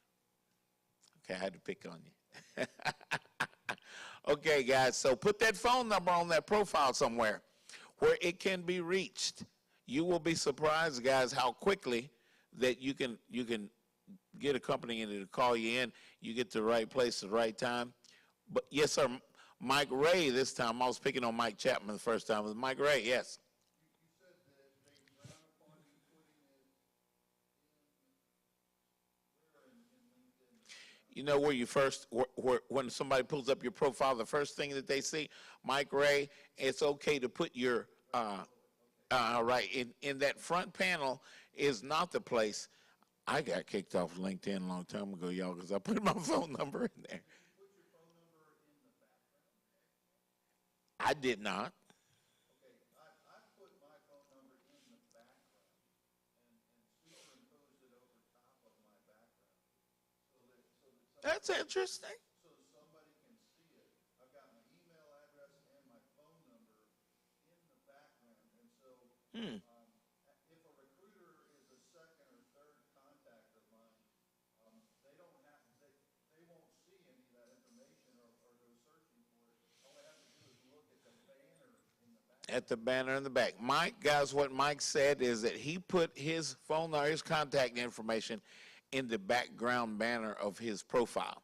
Okay, I had to pick on you. Okay, guys, so put that phone number on that profile somewhere where it can be reached. You will be surprised, guys, how quickly that you can get a company in to call you in. You get to the right place at the right time. But yes, sir, Mike Ray this time. I was picking on Mike Chapman the first time. It was Mike Ray, yes. You said that they frown upon you putting it in LinkedIn. You know where you first, when somebody pulls up your profile, the first thing that they see, Mike Ray, it's okay to put your, right, in that front panel is not the place. I got kicked off LinkedIn a long time ago, y'all, because I put my phone number in there. Put your phone number in the background. I did not. Okay, I put my phone number in the background and superimposed it over top of my background That's interesting. so somebody can see it. I've got my email address and my phone number in the background, and so if a recruiter is a second or third contact of mine, they won't see any of that information or go searching for it. All they have to do is look at the banner in the back. At the banner in the back. Mike, guys, what Mike said is that he put his phone number, his contact information in the background banner of his profile.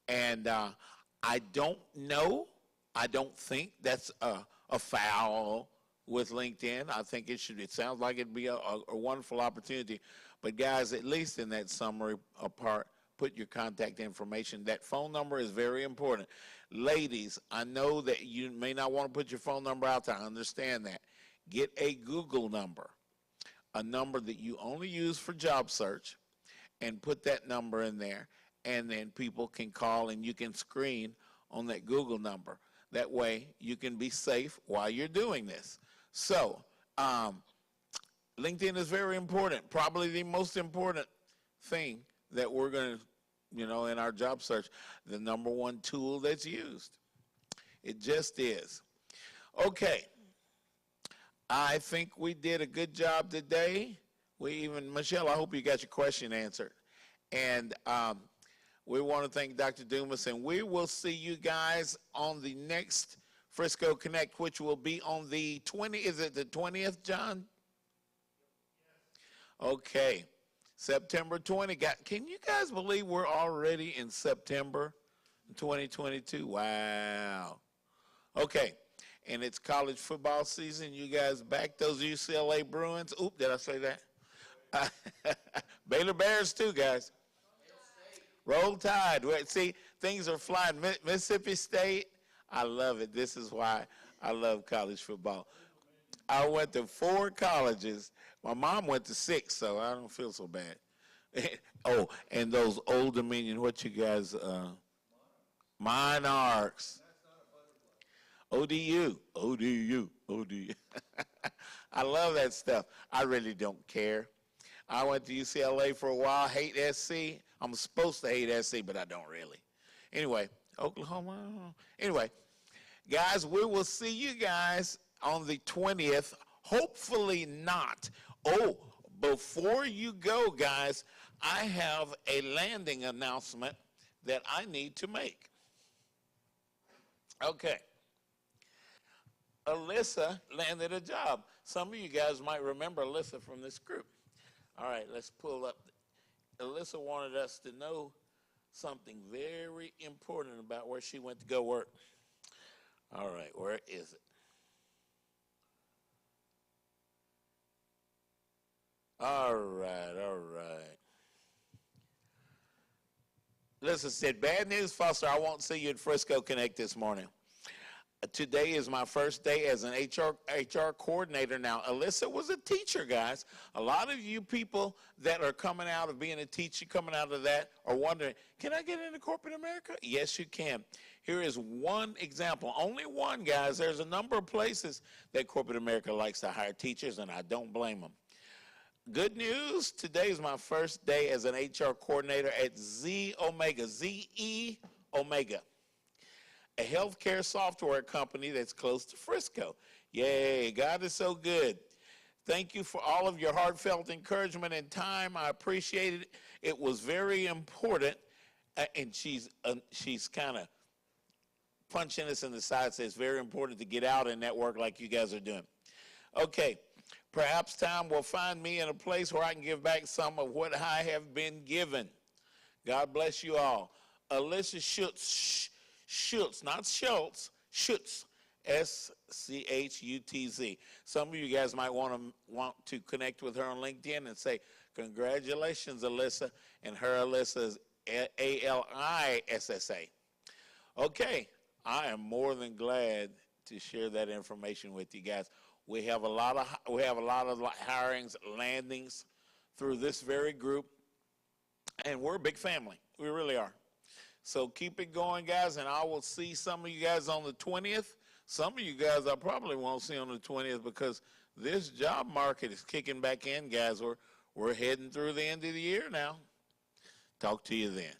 And I don't know. I don't think that's a foul with LinkedIn. I think it sounds like it'd be a wonderful opportunity. But guys, at least in that summary part, put your contact information. That phone number is very important. Ladies, I know that you may not want to put your phone number out there. I understand that. Get a Google number, a number that you only use for job search, and put that number in there, and then people can call and you can screen on that Google number. That way you can be safe while you're doing this. So, LinkedIn is very important, probably the most important thing that we're going to, in our job search, the number one tool that's used. It just is. Okay. I think we did a good job today. Michelle, I hope you got your question answered. And we want to thank Dr. Dumas, and we will see you guys on the next Frisco Connect, which will be on the 20th. Is it the 20th, John? Okay. September 20. Can you guys believe we're already in September 2022? Wow. Okay. And it's college football season. You guys back, those UCLA Bruins. Oop, did I say that? Baylor Bears too, guys. Roll Tide. See, things are flying. Mississippi State, I love it. This is why I love college football. I went to 4 colleges. My mom went to 6, so I don't feel so bad. Oh, and those Old Dominion, what you guys, Monarchs. ODU. I love that stuff. I really don't care. I went to UCLA for a while, hate SC. I'm supposed to hate SC, but I don't really. Anyway, Oklahoma. Anyway, guys, we will see you guys on the 20th. Hopefully not. Oh, before you go, guys, I have a landing announcement that I need to make. Okay. Alyssa landed a job. Some of you guys might remember Alyssa from this group. All right, let's pull up. Alyssa wanted us to know something very important about where she went to go work. All right, where is it? All right. Alyssa said, bad news, Foster, I won't see you at Frisco Connect this morning. Today is my first day as an HR coordinator. Now, Alyssa was a teacher, guys. A lot of you people that are coming out of being a teacher, coming out of that, are wondering, can I get into corporate America? Yes, you can. Here is one example. Only one, guys. There's a number of places that corporate America likes to hire teachers, and I don't blame them. Good news, today is my first day as an HR coordinator at Z Omega, Z-E Omega, a healthcare software company that's close to Frisco. Yay, God is so good. Thank you for all of your heartfelt encouragement and time. I appreciate it. It was very important, and she's kind of punching us in the side, says it's very important to get out and network like you guys are doing. Okay, perhaps time will find me in a place where I can give back some of what I have been given. God bless you all. Alyssa Schutz, not Schultz, Schutz, S-C-H-U-T-Z. Some of you guys might want to connect with her on LinkedIn and say, congratulations, Alyssa. And her Alyssa is A-L-I-S-S-A. Okay, I am more than glad to share that information with you guys. We have a lot of hirings, landings through this very group, and we're a big family. We really are. So keep it going, guys, and I will see some of you guys on the 20th. Some of you guys I probably won't see on the 20th because this job market is kicking back in, guys. We're heading through the end of the year now. Talk to you then.